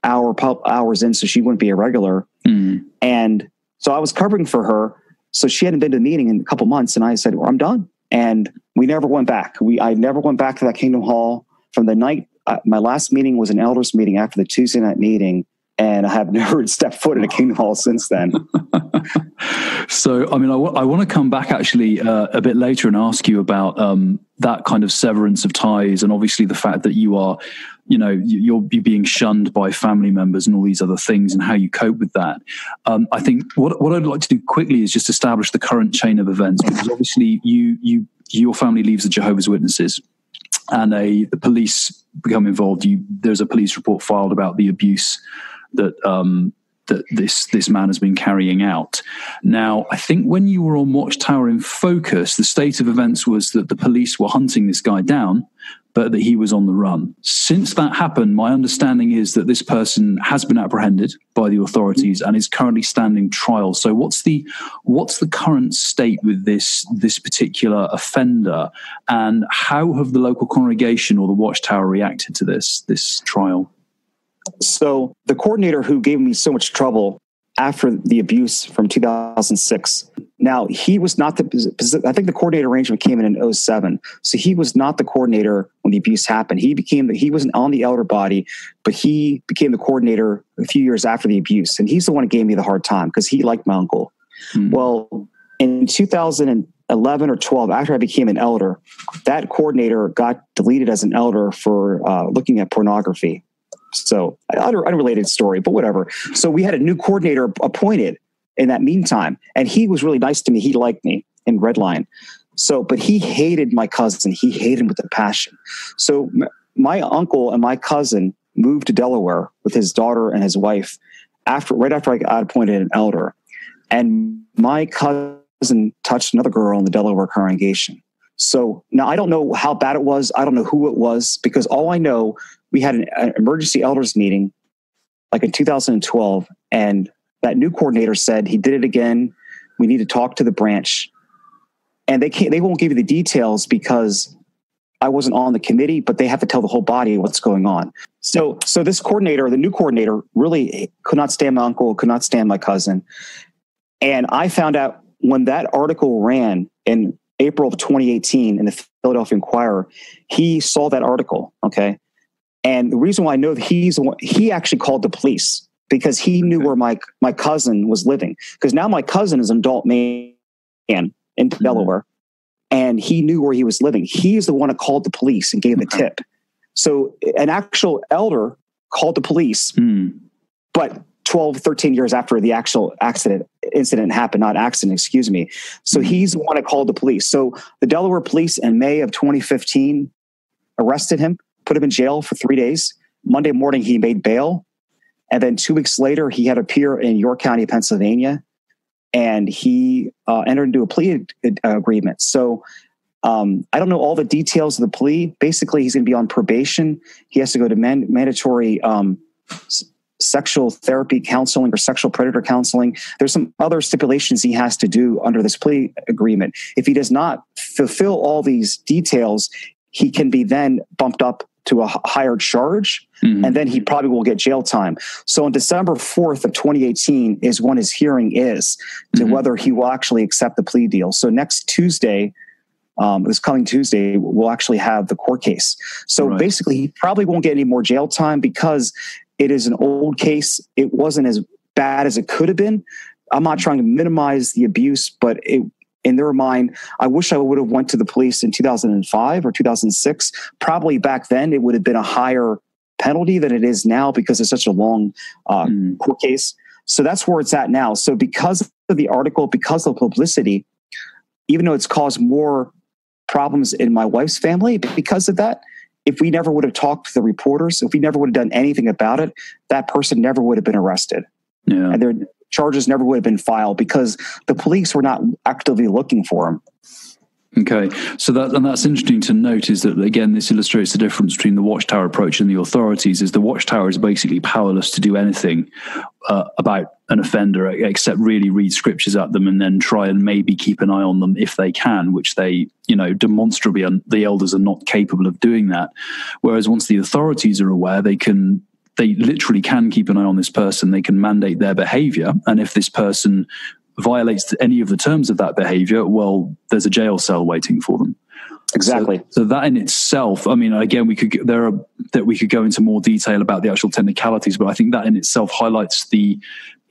hours in so she wouldn't be a regular. Mm. And so I was covering for her. So she hadn't been to a meeting in a couple months. And I said, well, I'm done. And we never went back. I never went back to that Kingdom Hall from the night. My last meeting was an elders meeting after the Tuesday night meeting. And I have never stepped foot in a Kingdom Hall since then. So, I mean, I want to come back actually a bit later and ask you about that kind of severance of ties, and obviously the fact that you are, you're being shunned by family members and all these other things, and how you cope with that. I think what I'd like to do quickly is just establish the current chain of events, because obviously your family leaves the Jehovah's Witnesses, and the police become involved. There's a police report filed about the abuse that this man has been carrying out. Now, I think when you were on Watchtower in Focus, the state of events was that the police were hunting this guy down, but that he was on the run. Since that happened, my understanding is that this person has been apprehended by the authorities and is currently standing trial. So what's the current state with this particular offender, and how have the local congregation or the Watchtower reacted to this trial? So the coordinator who gave me so much trouble after the abuse from 2006, now he was not I think the coordinator arrangement came in 2007. So he was not the coordinator when the abuse happened. He wasn't on the elder body, but he became the coordinator a few years after the abuse. And he's the one who gave me the hard time because he liked my uncle. Mm-hmm. Well, in 2011 or 12, after I became an elder, that coordinator got deleted as an elder for looking at pornography. So unrelated story, but whatever. So we had a new coordinator appointed in that meantime, and he was really nice to me. He liked me in Redline. So, but he hated my cousin. He hated him with a passion. So my uncle and my cousin moved to Delaware with his daughter and his wife right after I got appointed an elder. And my cousin touched another girl in the Delaware congregation. So now I don't know how bad it was. I don't know who it was, because all I know, we had an emergency elders meeting like in 2012. And that new coordinator said he did it again. We need to talk to the branch. And they won't give you the details because I wasn't on the committee, but they have to tell the whole body what's going on. So this coordinator, the new coordinator, really could not stand my uncle, could not stand my cousin. And I found out when that article ran in April of 2018 in the Philadelphia Inquirer, he saw that article. Okay. And the reason why I know that he actually called the police because he knew where my cousin was living. Because now my cousin is an adult man in Delaware, and he knew where he was living. He's the one who called the police and gave the tip. So an actual elder called the police, but 12, 13 years after the actual incident happened, not accident, excuse me. So he's the one who called the police. So the Delaware police in May of 2015 arrested him, put him in jail for 3 days. Monday morning, he made bail. And then 2 weeks later, he had to appear in York County, Pennsylvania. And he entered into a plea agreement. So I don't know all the details of the plea. Basically, he's going to be on probation. He has to go to mandatory sexual therapy counseling or sexual predator counseling. There's some other stipulations he has to do under this plea agreement. If he does not fulfill all these details, he can be then bumped up to a higher charge, and then he probably will get jail time. So on December 4th of 2018 is when his hearing is to whether he will actually accept the plea deal. So next Tuesday, this coming Tuesday, we'll actually have the court case. So basically, he probably won't get any more jail time because it is an old case. It wasn't as bad as it could have been. I'm not trying to minimize the abuse, but in their mind, I wish I would have went to the police in 2005 or 2006. Probably back then, it would have been a higher penalty than it is now because it's such a long court case. So that's where it's at now. So because of the article, because of publicity, even though it's caused more problems in my wife's family because of that, if we never would have talked to the reporters, if we never would have done anything about it, that person never would have been arrested. Yeah. And their charges never would have been filed because the police were not actively looking for him. Okay, so that's interesting to note is that, again, this illustrates the difference between the Watchtower approach and the authorities, is the Watchtower is basically powerless to do anything about an offender except really read scriptures at them and then try and maybe keep an eye on them if they can, which they, demonstrably, the elders are not capable of doing that. Whereas once the authorities are aware, they literally can keep an eye on this person. They can mandate their behavior. And if this person violates any of the terms of that behavior, well, there's a jail cell waiting for them. Exactly. So that in itself, I mean, again, we could go into more detail about the actual technicalities, but I think that in itself highlights the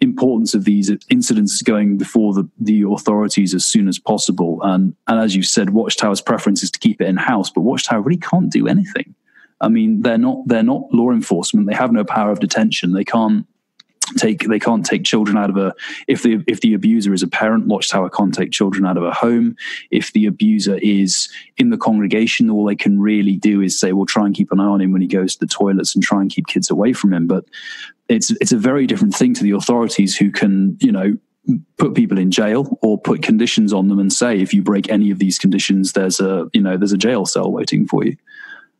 importance of these incidents going before the authorities as soon as possible. And as you said, Watchtower's preference is to keep it in-house, but Watchtower really can't do anything. I mean, they're not law enforcement. They have no power of detention. They can't take children out of if the abuser is a parent, Watchtower can't take children out of a home. If the abuser is in the congregation, all they can really do is say, we'll try and keep an eye on him when he goes to the toilets and try and keep kids away from him. But it's a very different thing to the authorities who can, put people in jail or put conditions on them and say, if you break any of these conditions, there's a jail cell waiting for you.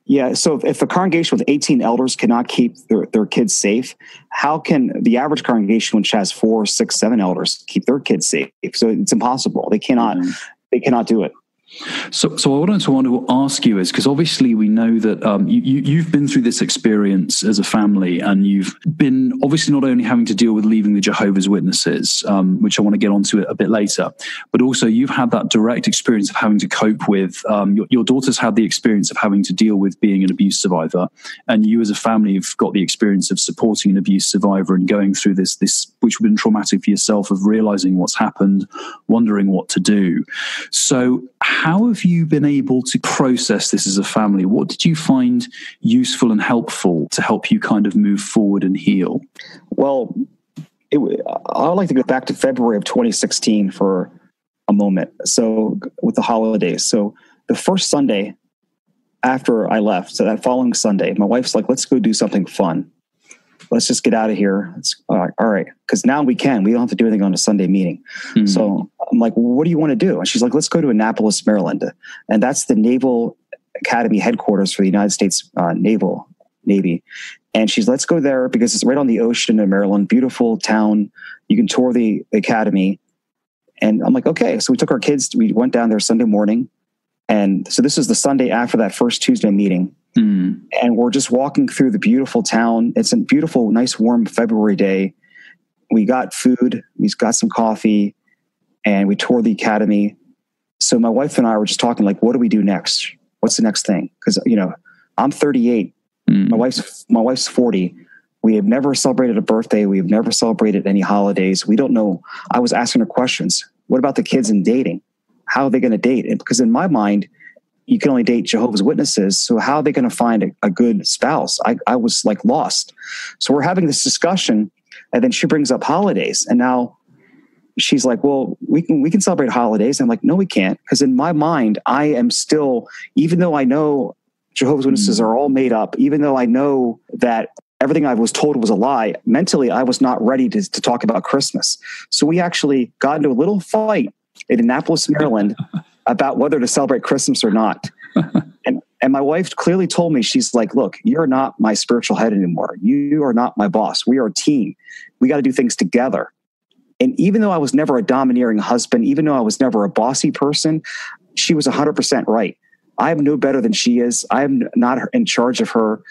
Yeah, so if a congregation with 18 elders cannot keep their kids safe, how can the average congregation, which has 4, 6, 7 elders, keep their kids safe? So it's impossible. They cannot do it. So what I want to ask you is, because obviously we know that you've been through this experience as a family, and you've been obviously not only having to deal with leaving the Jehovah's Witnesses, which I want to get onto it a bit later, but also you've had that direct experience of having to cope with, your daughter's had the experience of having to deal with being an abuse survivor, and you as a family have got the experience of supporting an abuse survivor and going through this which would have been traumatic for yourself, of realizing what's happened, wondering what to do. So how have you been able to process this as a family? What did you find useful and helpful to help you kind of move forward and heal? Well, I would like to go back to February of 2016 for a moment. So with the holidays. So the first Sunday after I left, so that following Sunday, my wife's like, let's go do something fun. Let's just get out of here. All right. Because now we don't have to do anything on a Sunday meeting. Mm-hmm. So I'm like, well, what do you want to do? And she's like, let's go to Annapolis, Maryland. And that's the Naval Academy headquarters for the United States Navy. And she's, let's go there because it's right on the ocean in Maryland, beautiful town. You can tour the academy. And I'm like, okay. So we took our kids, we went down there Sunday morning. And so this is the Sunday after that first Tuesday meeting. Mm. And we're just walking through the beautiful town. It's a beautiful, nice, warm February day. We got food, we got some coffee, and we toured the academy. So my wife and I were just talking like, what do we do next? What's the next thing? Because, I'm 38. Mm. My wife's 40. We have never celebrated a birthday. We have never celebrated any holidays. We don't know. I was asking her questions. What about the kids in dating? How are they going to date? And because in my mind, you can only date Jehovah's Witnesses. So how are they going to find a good spouse? I was like lost. So we're having this discussion, and then she brings up holidays. And now she's like, well, we can celebrate holidays. I'm like, no, we can't. Because in my mind, I am still, even though I know Jehovah's Witnesses are all made up, even though I know that everything I was told was a lie, mentally, I was not ready to talk about Christmas. So we actually got into a little fight in Annapolis, Maryland, about whether to celebrate Christmas or not. And my wife clearly told me, she's like, look, you're not my spiritual head anymore. You are not my boss. We are a team. We got to do things together. And even though I was never a domineering husband, even though I was never a bossy person, she was 100% right. I am no better than she is. I am not in charge of her.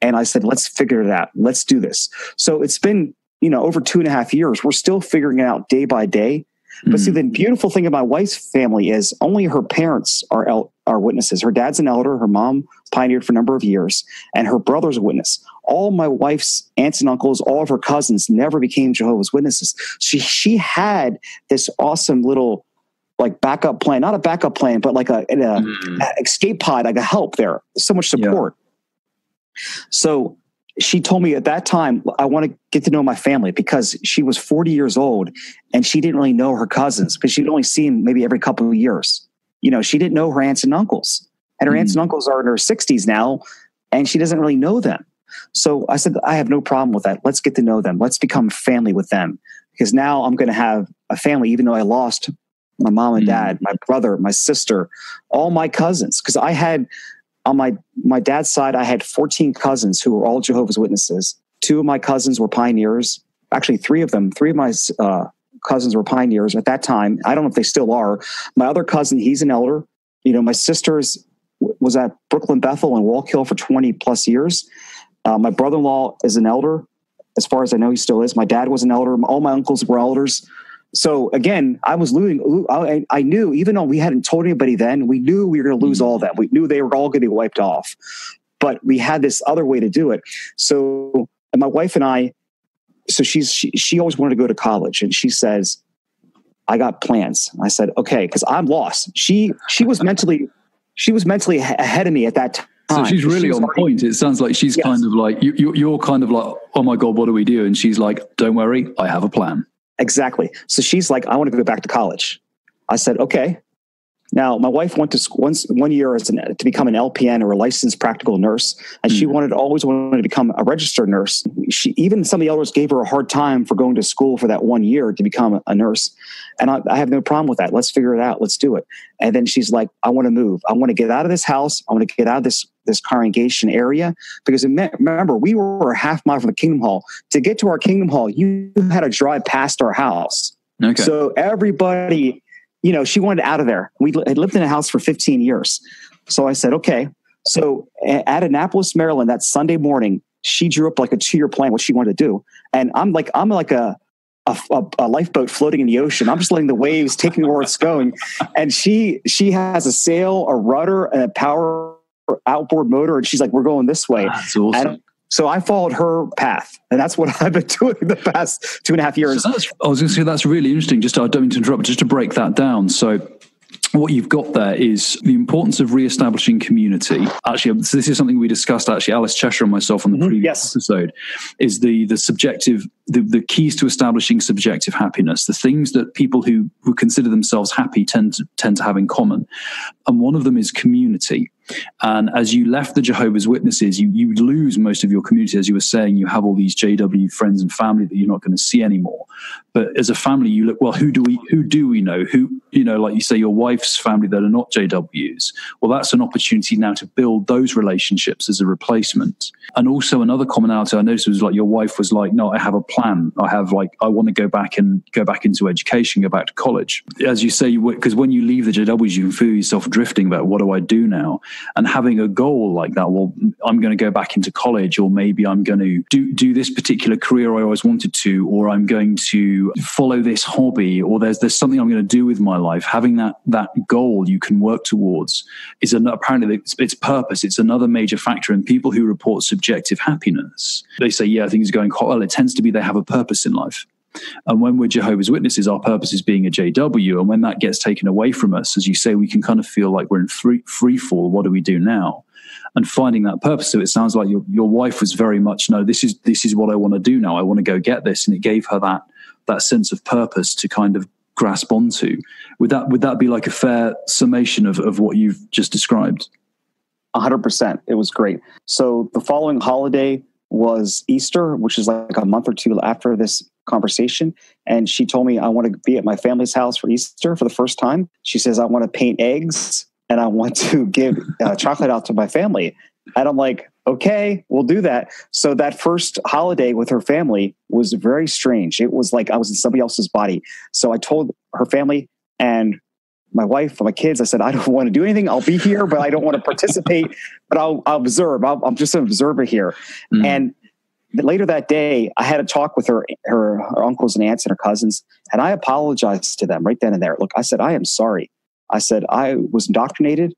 And I said, let's figure it out. Let's do this. So it's been, over 2.5 years. We're still figuring it out day by day. But see, the beautiful thing about my wife's family is only her parents are witnesses. Her dad's an elder. Her mom pioneered for a number of years, and her brother's a witness. All my wife's aunts and uncles, all of her cousins never became Jehovah's Witnesses. She had this awesome little like backup plan, not a backup plan, but like a escape pod, like a help there. So much support. Yeah. So she told me at that time, I want to get to know my family because she was 40 years old and she didn't really know her cousins because she'd only seen them maybe every couple of years. She didn't know her aunts and uncles, and her aunts and uncles are in their 60s now and she doesn't really know them. So I said, I have no problem with that. Let's get to know them. Let's become family with them because now I'm going to have a family, even though I lost my mom and dad, my brother, my sister, all my cousins. Because I had, on my dad's side, I had 14 cousins who were all Jehovah's Witnesses. 2 of my cousins were pioneers. Actually, 3 of my cousins were pioneers at that time. I don't know if they still are. My other cousin, he's an elder. My sister's was at Brooklyn Bethel and Walk Hill for 20 plus years. My brother-in-law is an elder. As far as I know, he still is. My dad was an elder. All my uncles were elders. So again, I was losing. I knew, even though we hadn't told anybody then, we knew we were going to lose all that. We knew they were all going to be wiped off. But we had this other way to do it. So, and my wife and I, so she always wanted to go to college, and she says, "I got plans." I said, "Okay," because I'm lost. She was mentally ahead of me at that time. So she's really on point. It sounds like she's kind of like you're kind of like, "Oh my God, what do we do?" And she's like, "Don't worry, I have a plan." Exactly. So she's like, I want to go back to college. I said, okay. Now, my wife went to school one year to become an LPN or a licensed practical nurse, and she always wanted to become a registered nurse. Even some of the elders gave her a hard time for going to school for that 1 year to become a nurse. And I have no problem with that. Let's figure it out. Let's do it. And then she's like, I want to move. I want to get out of this house. I want to get out of this congregation area. Because remember, we were a half mile from the Kingdom Hall. To get to our Kingdom Hall, you had to drive past our house. Okay. So everybody, she wanted out of there. We had lived in a house for 15 years. So I said, okay. So at Annapolis, Maryland, that Sunday morning, she drew up like a 2-year plan, what she wanted to do. And I'm like a lifeboat floating in the ocean. I'm just letting the waves take me where it's going. And she has a sail, a rudder, and a power outboard motor. And she's like, we're going this way. That's awesome. And so I followed her path. And that's what I've been doing the past 2.5 years. So I was going to say, that's really interesting. I don't mean to interrupt, just to break that down. So what you've got there is the importance of reestablishing community. Actually, this is something we discussed, actually, Alice Cheshire and myself on the previous episode, is the subjective, the keys to establishing subjective happiness, the things that people who consider themselves happy tend to have in common. And one of them is community. And as you left the Jehovah's Witnesses, you lose most of your community. As you were saying, you have all these JW friends and family that you're not going to see anymore. But as a family, you look, well, who do we know? Who, like you say, your wife's family that are not JWs. Well, that's an opportunity now to build those relationships as a replacement. And also another commonality I noticed was like your wife was like, no, I have a plan. I want to go back into education, go back to college. As you say, because when you leave the JWs, you can feel yourself drifting about what do I do now? And having a goal like that, well, I'm going to go back into college, or maybe I'm going to do this particular career I always wanted to, or I'm going to follow this hobby, or there's something I'm going to do with my life. Having that goal you can work towards is apparently its purpose. It's another major factor in people who report subjective happiness. They say, yeah, things are going quite well. It tends to be they have a purpose in life. And when we're Jehovah's Witnesses, our purpose is being a JW. And when that gets taken away from us, as you say, we can kind of feel like we're in free fall. What do we do now? And finding that purpose. So it sounds like your wife was very much, no, this is what I want to do now. I want to go get this. And it gave her that sense of purpose to kind of grasp onto. Would that be like a fair summation of what you've just described? 100%. It was great. So the following holiday was Easter, which is like a month or two after this conversation. And she told me, I want to be at my family's house for Easter for the first time. She says, I want to paint eggs and I want to give chocolate out to my family. And I'm like, okay, we'll do that. So that first holiday with her family was very strange. It was like I was in somebody else's body. So I told her family and my wife and my kids, I said, I don't want to do anything. I'll be here, but I don't want to participate, but I'll observe. I'm just an observer here. Mm. And later that day, I had a talk with her uncles and aunts and her cousins, and I apologized to them right then and there. Look, I said, I am sorry. I said, I was indoctrinated.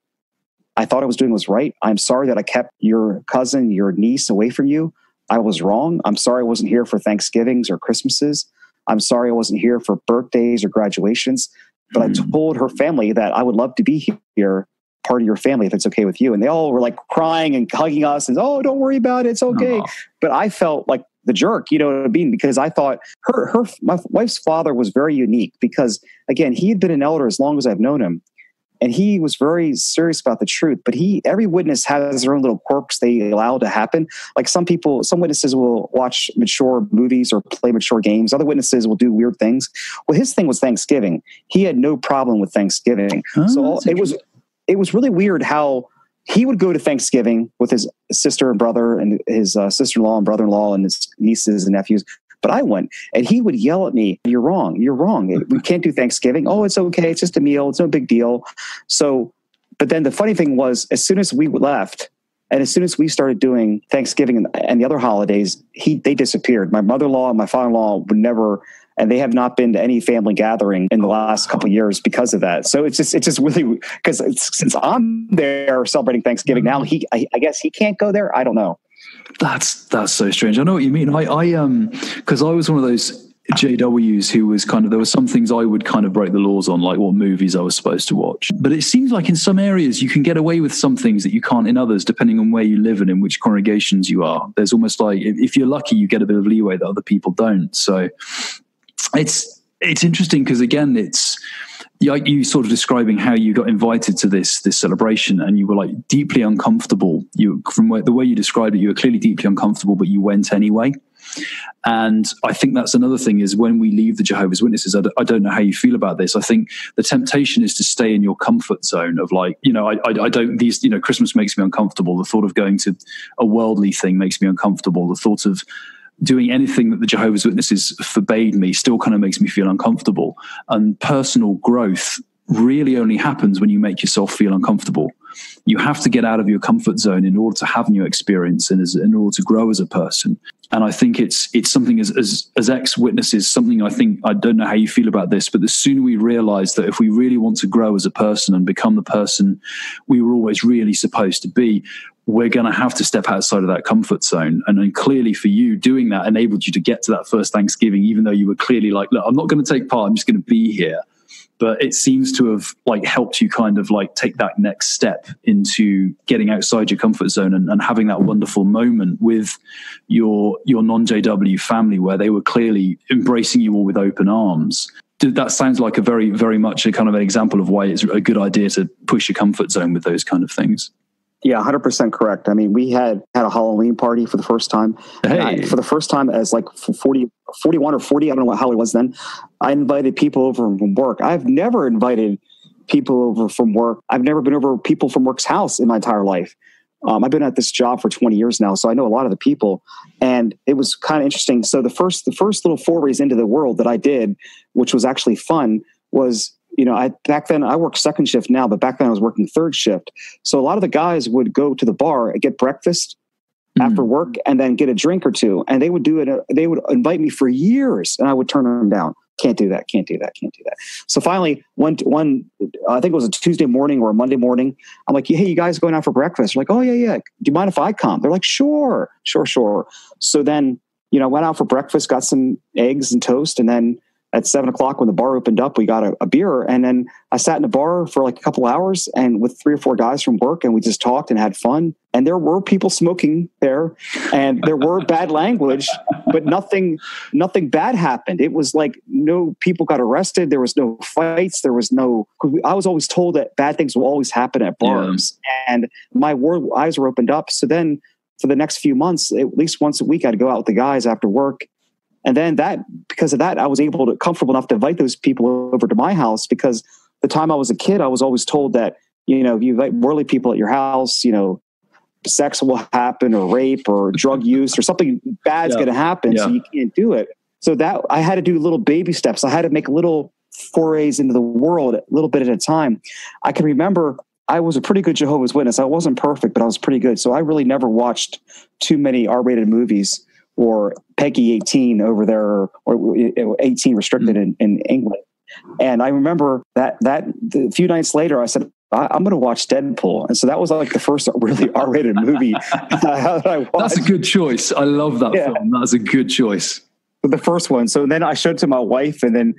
I thought I was doing was right. I'm sorry that I kept your cousin, your niece away from you. I was wrong. I'm sorry I wasn't here for Thanksgivings or Christmases. I'm sorry I wasn't here for birthdays or graduations. But I told her family that I would love to be here, part of your family, if it's okay with you. And they all were like crying and hugging us and, oh, don't worry about it. It's okay. But I felt like the jerk, you know what I mean? Because I thought my wife's father was very unique because, again, he had been an elder as long as I've known him. And he was very serious about the truth. But every witness has their own little quirks they allow to happen. Like some witnesses will watch mature movies or play mature games. Other witnesses will do weird things. Well, his thing was Thanksgiving. He had no problem with Thanksgiving. So it was really weird how he would go to Thanksgiving with his sister and brother and his sister-in-law and brother-in-law and his nieces and nephews. But I went, and he would yell at me, you're wrong. We can't do Thanksgiving. Oh, it's okay. It's just a meal. It's no big deal. So, but then the funny thing was, as soon as we left, and as soon as we started doing Thanksgiving and the other holidays, they disappeared. My mother-in-law and my father-in-law would never, and they have not been to any family gathering in the last couple of years because of that. So it's just really, because since I'm there celebrating Thanksgiving now, I guess he can't go there. I don't know. That's so strange. I know what you mean. I because I was one of those JWs who was there were some things I would kind of break the laws on, like what movies I was supposed to watch. But it seems like in some areas you can get away with some things that you can't in others, depending on where you live and in which congregations you are. There's almost like, if you're lucky, you get a bit of leeway that other people don't. So it's interesting because, again, it's like you sort of describing how you got invited to this celebration and you were like deeply uncomfortable. The way you described it, you were clearly deeply uncomfortable, but you went anyway. And I think that's another thing is when we leave the Jehovah's Witnesses, I don't know how you feel about this. I think the temptation is to stay in your comfort zone of like, Christmas makes me uncomfortable. The thought of going to a worldly thing makes me uncomfortable. The thought of doing anything that the Jehovah's Witnesses forbade me still kind of makes me feel uncomfortable. And personal growth really only happens when you make yourself feel uncomfortable. You have to get out of your comfort zone in order to have new experience and in order to grow as a person. And I think it's something as ex-witnesses, something I don't know how you feel about this, but the sooner we realize that if we really want to grow as a person and become the person we were always really supposed to be, we're going to have to step outside of that comfort zone. And then clearly for you, doing that enabled you to get to that first Thanksgiving, even though you were clearly like, look, I'm not going to take part. I'm just going to be here. but it seems to have like helped you kind of like take that next step into getting outside your comfort zone and having that wonderful moment with your non-JW family where they were clearly embracing you all with open arms. That sounds like a very, very much a kind of an example of why it's a good idea to push your comfort zone with those kind of things. Yeah, 100% correct. I mean, we had a Halloween party for the first time. Hey. For the first time as like 41 or 40, I don't know how it was then, I invited people over from work. I've never invited people over from work. I've never been over people from work's house in my entire life. I've been at this job for 20 years now, so I know a lot of the people. And it was kind of interesting. So the first little forays into the world that I did, which was actually fun, was, back then I worked second shift now, but back then I was working third shift. So a lot of the guys would go to the bar and get breakfast after work and then get a drink or two. And they would do it. They would invite me for years and I would turn them down. Can't do that. So finally, one, I think it was a Tuesday morning or a Monday morning. I'm like, hey, you guys going out for breakfast? They're like, oh yeah. Do you mind if I come? They're like, sure. So then, went out for breakfast, got some eggs and toast. And then at 7:00 when the bar opened up, we got a beer. And then I sat in a bar for like a couple hours and with 3 or 4 guys from work, and we just talked and had fun. And there were people smoking there and there were bad language, but nothing bad happened. It was like no people got arrested. There was no fights. I was always told that bad things will always happen at bars. Yeah. And my eyes were opened up. So then for the next few months, at least once a week, I'd go out with the guys after work. And then because of that, I was comfortable enough to invite those people over to my house, because the time I was a kid, I was always told that, if you invite worldly people at your house, sex will happen or rape or drug use or something bad's going to happen. Yeah. So you can't do it. So that I had to do little baby steps. I had to make little forays into the world a little bit at a time. I can remember I was a pretty good Jehovah's Witness. I wasn't perfect, but I was pretty good. So I really never watched too many R-rated movies or Peggy 18 over there, or 18 restricted in England. And I remember that a few nights later, I said, I'm going to watch Deadpool. And so that was like the first really R-rated movie that I watched. That's a good choice. I love that film. That's a good choice. The first one. So then I showed it to my wife, and then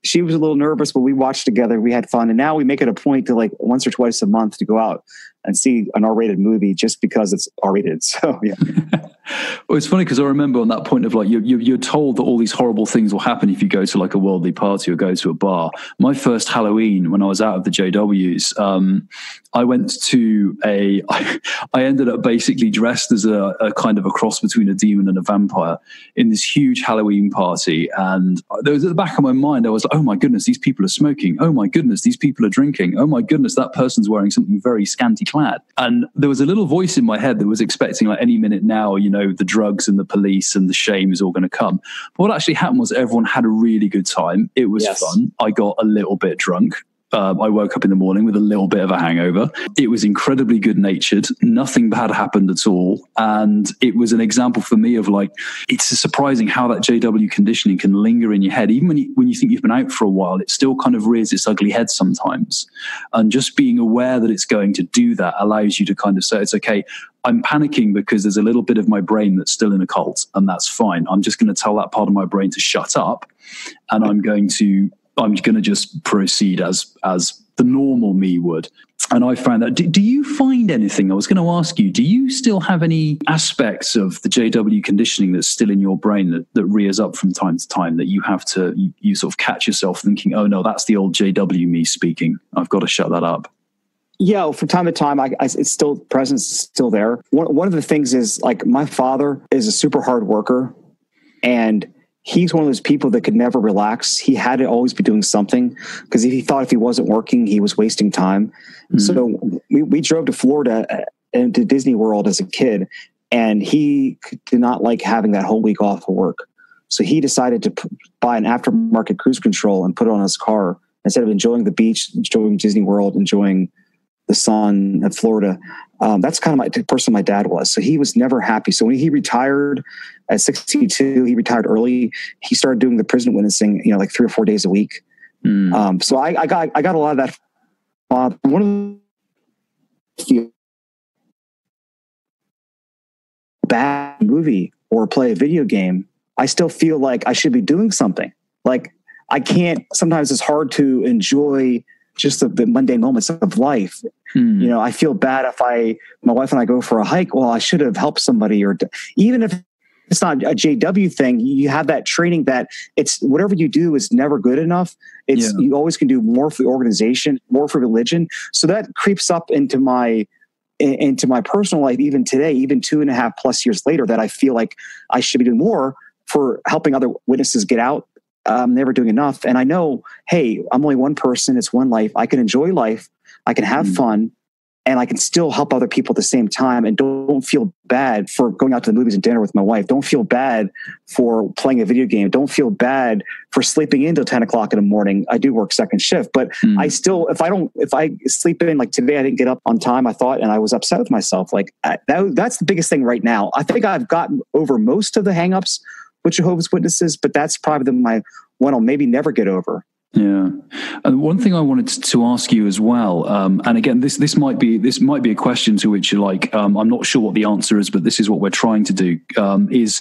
she was a little nervous, but we watched together. We had fun. And now we make it a point to like once or twice a month to go out and see an R-rated movie just because it's R-rated. So, yeah. Well, it's funny because I remember on that point of like, you're told that all these horrible things will happen if you go to like a worldly party or go to a bar. My first Halloween when I was out of the JWs, I went to I ended up basically dressed as a kind of a cross between a demon and a vampire in this huge Halloween party. And there was at the back of my mind, I was like, oh my goodness, these people are smoking. Oh my goodness, these people are drinking. Oh my goodness, that person's wearing something very scanty clad. And there was a little voice in my head that was expecting like any minute now, the drugs and the police and the shame is all going to come. But what actually happened was everyone had a really good time. It was fun. I got a little bit drunk. I woke up in the morning with a little bit of a hangover. It was incredibly good-natured. Nothing bad happened at all. And it was an example for me of like, it's surprising how that JW conditioning can linger in your head. Even when you think you've been out for a while, it still kind of rears its ugly head sometimes. And just being aware that it's going to do that allows you to kind of say, it's okay, I'm panicking because there's a little bit of my brain that's still in a cult, and that's fine. I'm just going to tell that part of my brain to shut up, and I'm going to just proceed as the normal me would. And I found that. Do you find anything? I was going to ask you, do you still have any aspects of the JW conditioning that's still in your brain that rears up from time to time that you have to, you sort of catch yourself thinking, oh no, that's the old JW me speaking. I've got to shut that up. Yeah, from time to time, it's still present, it's still there. One of the things is like my father is a super hard worker, and he's one of those people that could never relax. He had to always be doing something because he thought if he wasn't working, he was wasting time. Mm-hmm. So we drove to Florida and to Disney World as a kid, and he did not like having that whole week off of work. So he decided to buy an aftermarket cruise control and put it on his car instead of enjoying the beach, enjoying Disney World, enjoying the sun at Florida. That's kind of the person my dad was. So he was never happy. So when he retired at 62, he retired early. He started doing the prison witnessing, like 3 or 4 days a week. So I got a lot of that. One of the bad movie or play a video game, I still feel like I should be doing something. Like I can't, sometimes it's hard to enjoy just the mundane moments of life. You know, I feel bad if my wife and I go for a hike. Well, I should have helped somebody, or even if it's not a JW thing, you have that training that it's whatever you do is never good enough. You always can do more for the organization, more for religion. So that creeps up into my personal life, even today, even 2.5+ years later, that I feel like I should be doing more for helping other witnesses get out. I'm never doing enough. And I know, hey, I'm only one person. It's one life. I can enjoy life. I can have fun, and I can still help other people at the same time. And don't feel bad for going out to the movies and dinner with my wife. Don't feel bad for playing a video game. Don't feel bad for sleeping in till 10 o'clock in the morning. I do work second shift, but I still, if I sleep in, like today, I didn't get up on time, I thought, and I was upset with myself. Like that's the biggest thing right now. I think I've gotten over most of the hangups with Jehovah's Witnesses, but that's probably my one I'll maybe never get over. Yeah, and one thing I wanted to ask you as well, and again, this might be a question to which you're like, I'm not sure what the answer is, but this is what we're trying to do. Is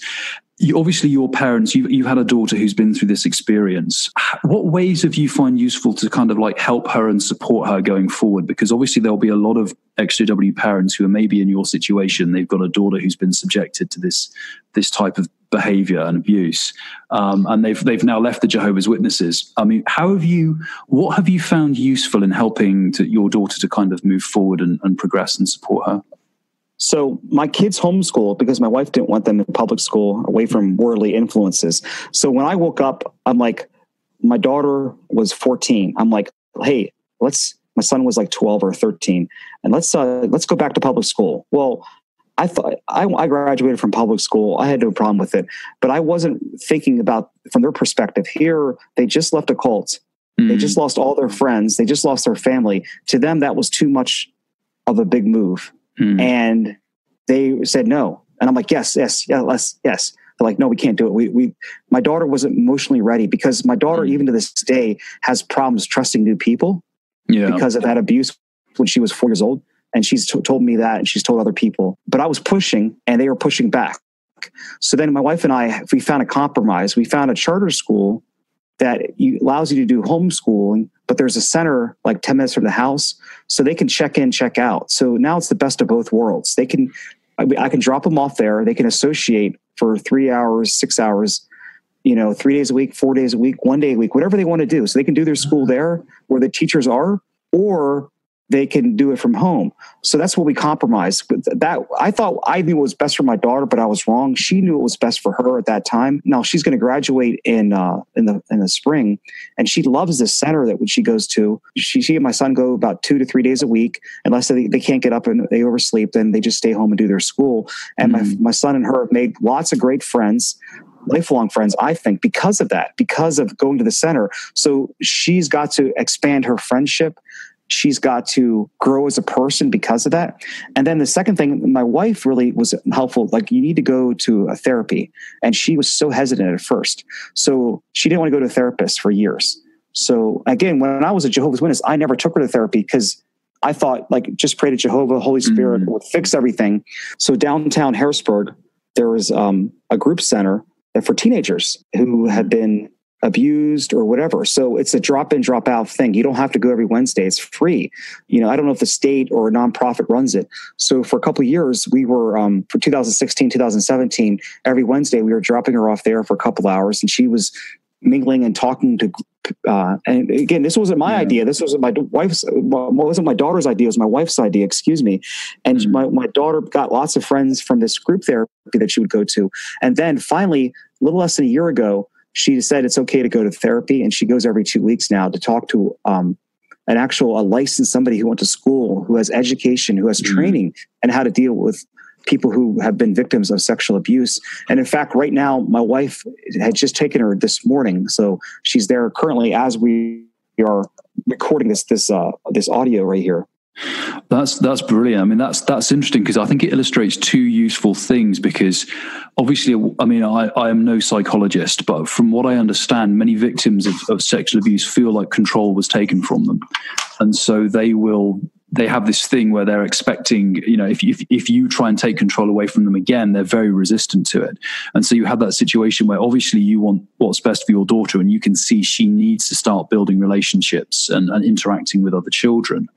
obviously your parents, you've had a daughter who's been through this experience. What ways have you find useful to kind of like help her and support her going forward? Because obviously there'll be a lot of XJW parents who are maybe in your situation. They've got a daughter who's been subjected to this type of behavior and abuse, and they've now left the Jehovah's Witnesses. I mean, what have you found useful in helping your daughter to kind of move forward and progress and support her? So my kids homeschool because my wife didn't want them in public school away from worldly influences. So when I woke up, I'm like, my daughter was 14. I'm like, hey, my son was like 12 or 13, and let's go back to public school. Well, I thought I graduated from public school. I had no problem with it, but I wasn't thinking about from their perspective. Here, they just left a cult. They just lost all their friends. They just lost their family. To them, that was too much of a big move. And they said no. And I'm like, yes. They're like, no, we can't do it. My daughter wasn't emotionally ready because my daughter, even to this day, has problems trusting new people because of that abuse when she was 4 years old. And she's told me that, and she's told other people. But I was pushing, and they were pushing back. So then my wife and I, we found a compromise. We found a charter school that allows you to do homeschooling, but there's a center like 10 minutes from the house, so they can check in, check out. So now it's the best of both worlds. I can drop them off there. They can associate for 3 hours, 6 hours, 3 days a week, 4 days a week, 1 day a week, whatever they want to do. So they can do their school there where the teachers are, or they can do it from home. So that's what we compromised. That I thought I knew what was best for my daughter, but I was wrong. She knew what was best for her at that time. Now she's going to graduate in the spring, and she loves this center that when she goes to. She and my son go about 2 to 3 days a week, unless they can't get up and they oversleep. Then they just stay home and do their school. And my son and her have made lots of great friends. Lifelong friends, I think, because of that, because of going to the center. So she's got to expand her friendship. She's got to grow as a person because of that. And then the second thing, my wife really was helpful. Like, you need to go to a therapy. And she was so hesitant at first. So she didn't want to go to a therapist for years. So again, when I was a Jehovah's Witness, I never took her to therapy because I thought, like, just pray to Jehovah, Holy Spirit would fix everything. So downtown Harrisburg, there was a group center for teenagers who had been abused or whatever. So it's a drop in, drop out thing. You don't have to go every Wednesday. It's free. I don't know if the state or a nonprofit runs it. So for a couple of years, we were, for 2016, 2017, every Wednesday, we were dropping her off there for a couple hours, and she was mingling and talking to, and again, this wasn't my idea. This wasn't my wasn't my daughter's idea. It was my wife's idea, excuse me. And my daughter got lots of friends from this group therapy that she would go to. And then finally, a little less than a year ago, she said it's okay to go to therapy, and she goes every 2 weeks now to talk to a licensed somebody who went to school, who has education, who has training, and how to deal with people who have been victims of sexual abuse. And in fact, right now, my wife had just taken her this morning, so she's there currently as we are recording this audio right here. That's brilliant. I mean, that's interesting because I think it illustrates two useful things. Because obviously, I mean, I am no psychologist, but from what I understand, many victims of sexual abuse feel like control was taken from them, and so they will they have this thing where they're expecting, if you try and take control away from them again, they're very resistant to it. And so you have that situation where obviously you want what's best for your daughter, and you can see she needs to start building relationships and interacting with other children.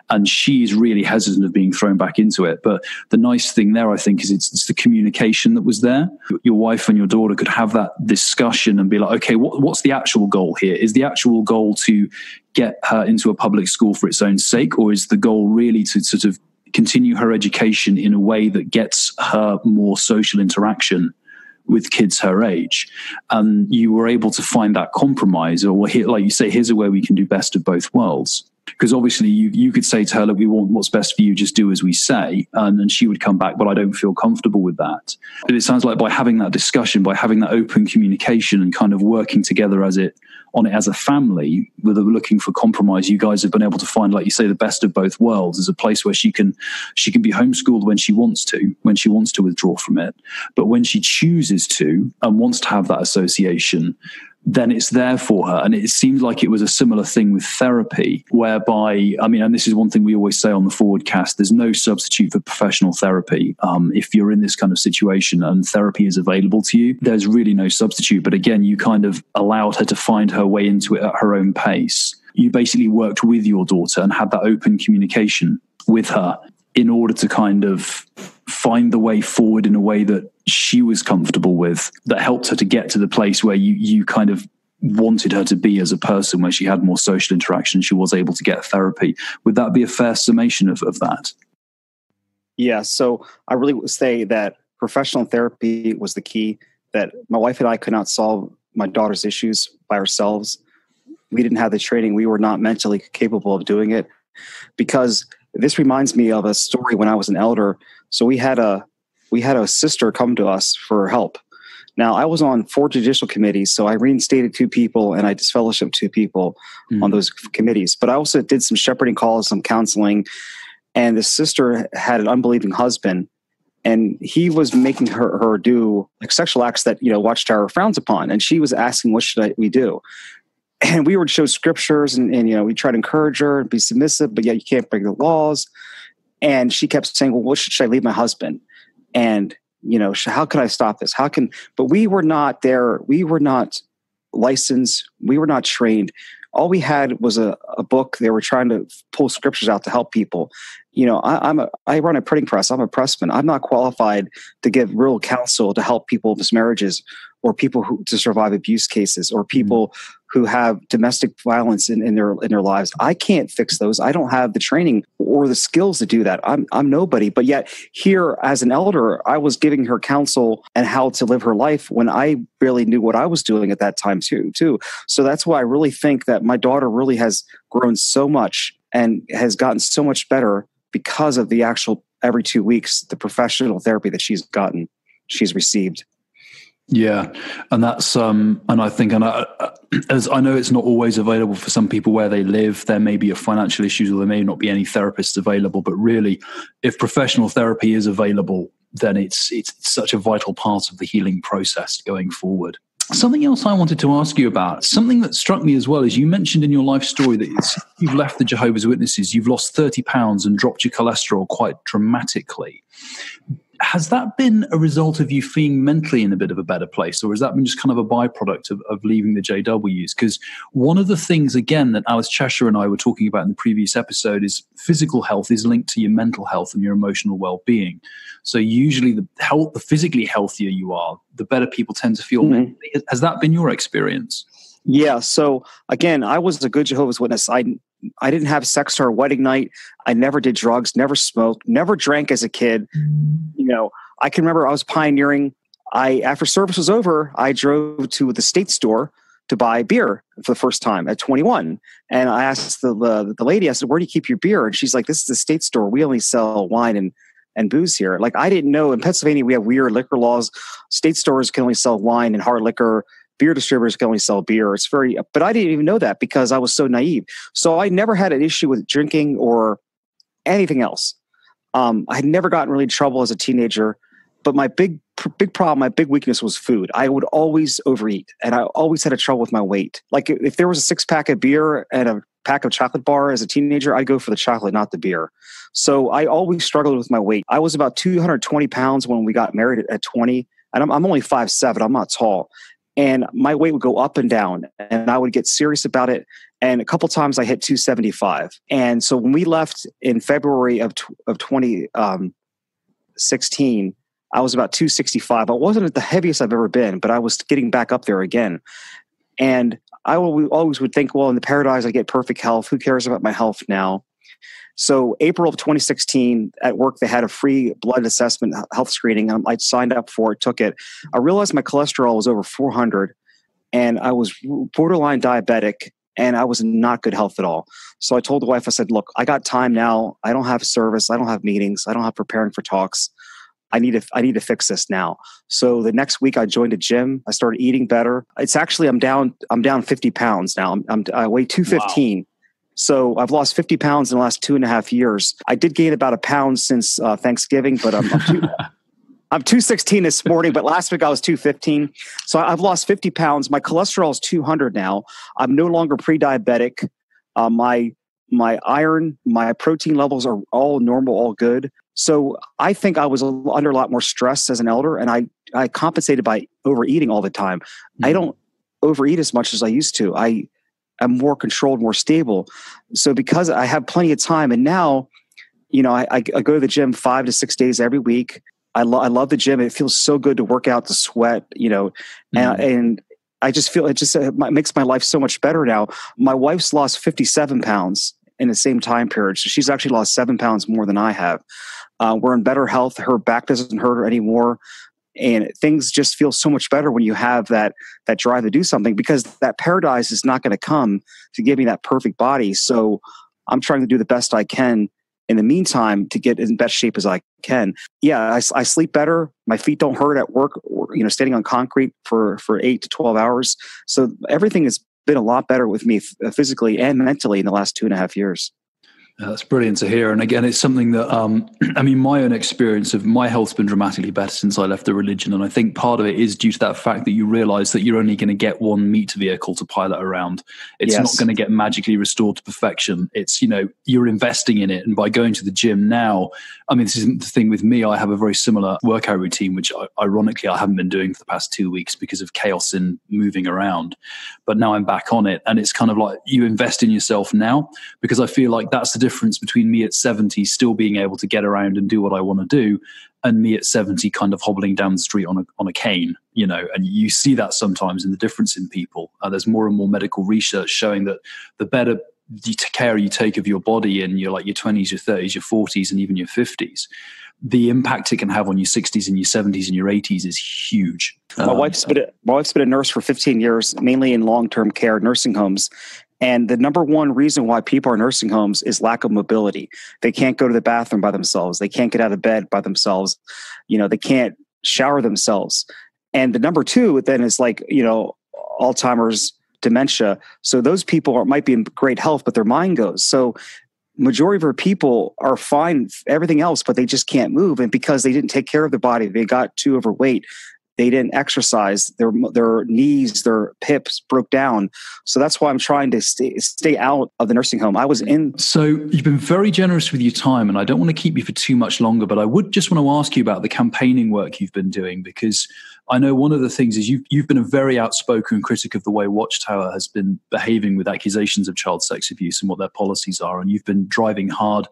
And she's really hesitant of being thrown back into it. But the nice thing there, I think, is it's the communication that was there. Your wife and your daughter could have that discussion and be like, okay, what's the actual goal here? Is the actual goal to get her into a public school for its own sake, or is the goal really to sort of continue her education in a way that gets her more social interaction with kids her age? And you were able to find that compromise, or like you say, here's a way we can do best of both worlds. Because obviously you could say to her, look, we want what's best for you, just do as we say. And she would come back, but I don't feel comfortable with that. But it sounds like by having that discussion, by having that open communication and kind of working together as a family, with looking for compromise, you guys have been able to find, like you say, the best of both worlds. As a place where she can be homeschooled when she wants to withdraw from it. But when she chooses to and wants to have that association, then it's there for her. And it seems like it was a similar thing with therapy, whereby, and this is one thing we always say on the Forwardcast, there's no substitute for professional therapy. If you're in this kind of situation and therapy is available to you, there's really no substitute. But again, you kind of allowed her to find her way into it at her own pace. You basically worked with your daughter and had that open communication with her in order to kind of find the way forward in a way that she was comfortable with, that helped her to get to the place where you kind of wanted her to be as a person, where she had more social interaction, she was able to get therapy. Would that be a fair summation of that? Yeah, so I really would say that professional therapy was the key, that my wife and I could not solve my daughter's issues by ourselves. We didn't have the training. We were not mentally capable of doing it, because this reminds me of a story when I was an elder. So we had a sister come to us for help. Now, I was on 4 judicial committees, so I reinstated 2 people and I disfellowshipped 2 people on those committees. But I also did some shepherding calls, some counseling, and the sister had an unbelieving husband, and he was making her do like sexual acts that, Watchtower frowns upon. And she was asking, what should we do? And we would show scriptures and we tried to encourage her and be submissive, but yet you can't break the laws. And she kept saying, well, what should I leave my husband? And, how can I stop this? But we were not there. We were not licensed. We were not trained. All we had was a book. They were trying to pull scriptures out to help people. I run a printing press. I'm a pressman. I'm not qualified to give real counsel to help people with marriages, or people to survive abuse cases, or people who have domestic violence in their lives. I can't fix those. I don't have the training or the skills to do that. I'm nobody. But yet here as an elder, I was giving her counsel and how to live her life when I barely knew what I was doing at that time too. So that's why I really think that my daughter really has grown so much and has gotten so much better because of the actual every 2 weeks, the professional therapy that she's received. Yeah. And that's, and I think, as I know it's not always available for some people where they live, there may be a financial issues, or there may not be any therapists available, but really if professional therapy is available, then it's such a vital part of the healing process going forward. Something else I wanted to ask you about, something that struck me as well, is you mentioned in your life story that you've left the Jehovah's Witnesses, you've lost 30 pounds and dropped your cholesterol quite dramatically. Has that been a result of you feeling mentally in a bit of a better place, or has that been just kind of a byproduct of leaving the JWs? Because one of the things, again, that Alice Cheshire and I were talking about in the previous episode is physical health is linked to your mental health and your emotional well-being. So usually the physically healthier you are, the better people tend to feel mentally. Has that been your experience? Yeah. So again, I was a good Jehovah's Witness. I didn't have sex to our wedding night. I never did drugs, never smoked, never drank as a kid. I can remember I was pioneering. After service was over, I drove to the state store to buy beer for the first time at 21. And I asked the lady, I said, where do you keep your beer? And she's like, this is the state store. We only sell wine and booze here. Like, I didn't know in Pennsylvania, we have weird liquor laws. State stores can only sell wine and hard liquor. Beer distributors can only sell beer. But I didn't even know that because I was so naive. So I never had an issue with drinking or anything else. I had never gotten really in trouble as a teenager. But my big problem, my big weakness was food. I would always overeat, and I always had a trouble with my weight. Like if there was a 6-pack of beer and a pack of chocolate bar as a teenager, I'd go for the chocolate, not the beer. So I always struggled with my weight. I was about 220 pounds when we got married at 20, and I'm only 5'7". I'm not tall. And my weight would go up and down, and I would get serious about it. And a couple times I hit 275. And so when we left in February of 2016, I was about 265. I wasn't at the heaviest I've ever been, but I was getting back up there again. And I always would think, well, in the paradise, I get perfect health. Who cares about my health now? So April of 2016, at work, they had a free blood assessment health screening. I signed up for it, took it. I realized my cholesterol was over 400, and I was borderline diabetic, and I was in not good health at all. So I told the wife, I said, look, I got time now. I don't have service. I don't have meetings. I don't have preparing for talks. I need to fix this now. So the next week I joined a gym. I started eating better. It's actually, I'm down 50 pounds now. I weigh 215. Wow. So I've lost 50 pounds in the last 2.5 years. I did gain about a pound since Thanksgiving, but I'm 216 this morning, but last week I was 215. So I've lost 50 pounds. My cholesterol is 200 now. I'm no longer pre-diabetic. My iron, my protein levels are all normal, all good. So I think I was under a lot more stress as an elder, and I compensated by overeating all the time. I don't overeat as much as I used to. I'm more controlled, more stable. So because I have plenty of time, and now, I go to the gym 5 to 6 days every week. I love the gym. It feels so good to work out, to sweat, and I just feel it makes my life so much better now. My wife's lost 57 pounds in the same time period. So she's actually lost 7 pounds more than I have. We're in better health. Her back doesn't hurt her anymore. And things just feel so much better when you have that drive to do something, because that paradise is not going to come to give me that perfect body. So I'm trying to do the best I can in the meantime to get in best shape as I can. Yeah, I sleep better. My feet don't hurt at work, standing on concrete for 8 to 12 hours. So everything has been a lot better with me physically and mentally in the last 2.5 years. That's brilliant to hear. And again, it's something that, my own experience of my health's been dramatically better since I left the religion. And I think part of it is due to that fact that you realize that you're only going to get one meat vehicle to pilot around. It's not going to get magically restored to perfection. It's, you're investing in it. And by going to the gym now, this isn't the thing with me. I have a very similar workout routine, which ironically I haven't been doing for the past 2 weeks because of chaos in moving around. But now I'm back on it. And it's kind of like you invest in yourself now, because I feel like that's the difference between me at 70 still being able to get around and do what I want to do, and me at 70 kind of hobbling down the street on a cane, and you see that sometimes in the difference in people. There's more and more medical research showing that the better care you take of your body in your 20s, your 30s, your 40s, and even your 50s, the impact it can have on your 60s and your 70s and your 80s is huge. My wife's been a nurse for 15 years, mainly in long-term care nursing homes. And the number one reason why people are in nursing homes is lack of mobility. They can't go to the bathroom by themselves. They can't get out of bed by themselves. They can't shower themselves. And the number two then is Alzheimer's, dementia. So those people might be in great health, but their mind goes. So majority of our people are fine, everything else, but they just can't move. And because they didn't take care of their body, they got too overweight. They didn't exercise. Their knees, their hips broke down. So that's why I'm trying to stay out of the nursing home. I was in. So you've been very generous with your time, and I don't want to keep you for too much longer, but I would just want to ask you about the campaigning work you've been doing, because I know one of the things is you've been a very outspoken critic of the way Watchtower has been behaving with accusations of child sex abuse and what their policies are. And you've been driving hard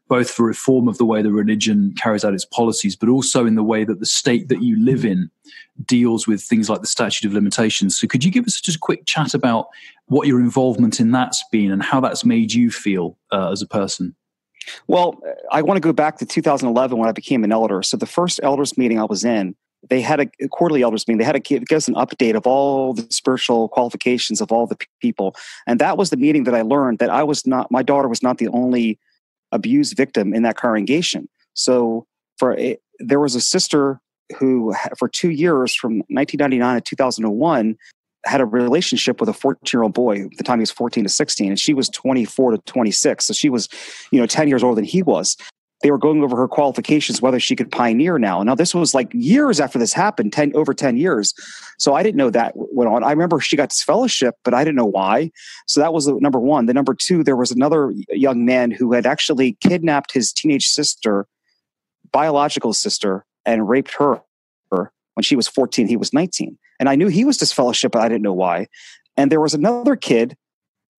both for reform of the way the religion carries out its policies, but also in the way that the state that you live in deals with things like the statute of limitations. So could you give us just a quick chat about what your involvement in that's been and how that's made you feel as a person? Well, I want to go back to 2011 when I became an elder. So the first elders meeting I was in, they had a quarterly elders meeting. They had to give us an update of all the spiritual qualifications of all the people. And that was the meeting that I learned that my daughter was not the only abused victim in that congregation. So there was a sister who, for 2 years, from 1999 to 2001, had a relationship with a 14-year-old boy. At the time he was 14 to 16, and she was 24 to 26. So she was, 10 years older than he was. they were going over her qualifications, whether she could pioneer now. Now, this was like years after this happened, over 10 years. So I didn't know that went on. I remember she got this fellowship, but I didn't know why. So that was the number one. The number two, there was another young man who had actually kidnapped his teenage sister, biological sister, and raped her when she was 14. He was 19. And I knew he was disfellowship, but I didn't know why. And there was another kid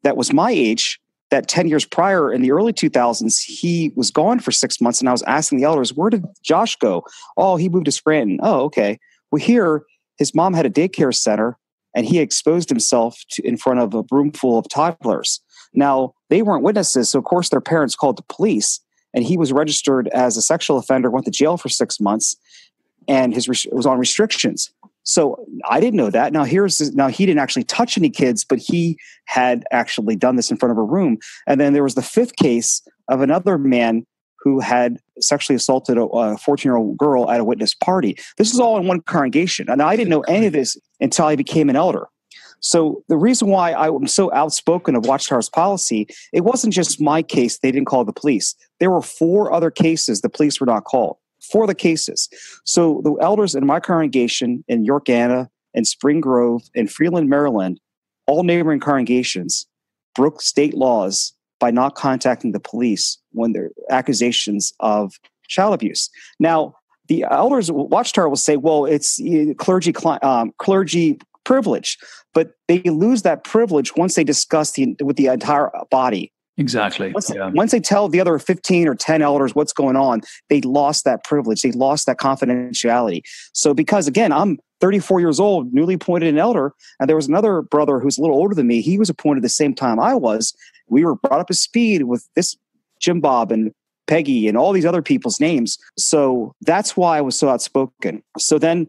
that was my age that 10 years prior in the early 2000s, he was gone for 6 months. And I was asking the elders, where did Josh go? Oh, he moved to Scranton. Oh, okay. Well, here, his mom had a daycare center and he exposed himself in front of a room full of toddlers. Now, they weren't witnesses. So, of course, their parents called the police and he was registered as a sexual offender, went to jail for 6 months and was on restrictions. So I didn't know that. Now he didn't actually touch any kids, but he had actually done this in front of a room. And then there was the fifth case of another man who had sexually assaulted a 14-year-old girl at a witness party. This is all in one congregation. And I didn't know any of this until I became an elder. So the reason why I'm so outspoken of Watchtower's policy, it wasn't just my case. They didn't call the police. There were 4 other cases the police were not called. 4 of the cases. So the elders in my congregation in York, Anna, and Spring Grove, and Freeland, Maryland, all neighboring congregations, broke state laws by not contacting the police when there are accusations of child abuse. Now, the elders, Watchtower will say, well, it's clergy privilege, but they lose that privilege once they discuss with the entire body. Exactly. Once they tell the other 15 or 10 elders what's going on, they lost that privilege. They lost that confidentiality. So because, again, I'm 34 years old, newly appointed an elder, and there was another brother who's a little older than me. He was appointed the same time I was. We were brought up to speed with this Jim Bob and Peggy and all these other people's names. So that's why I was so outspoken. So then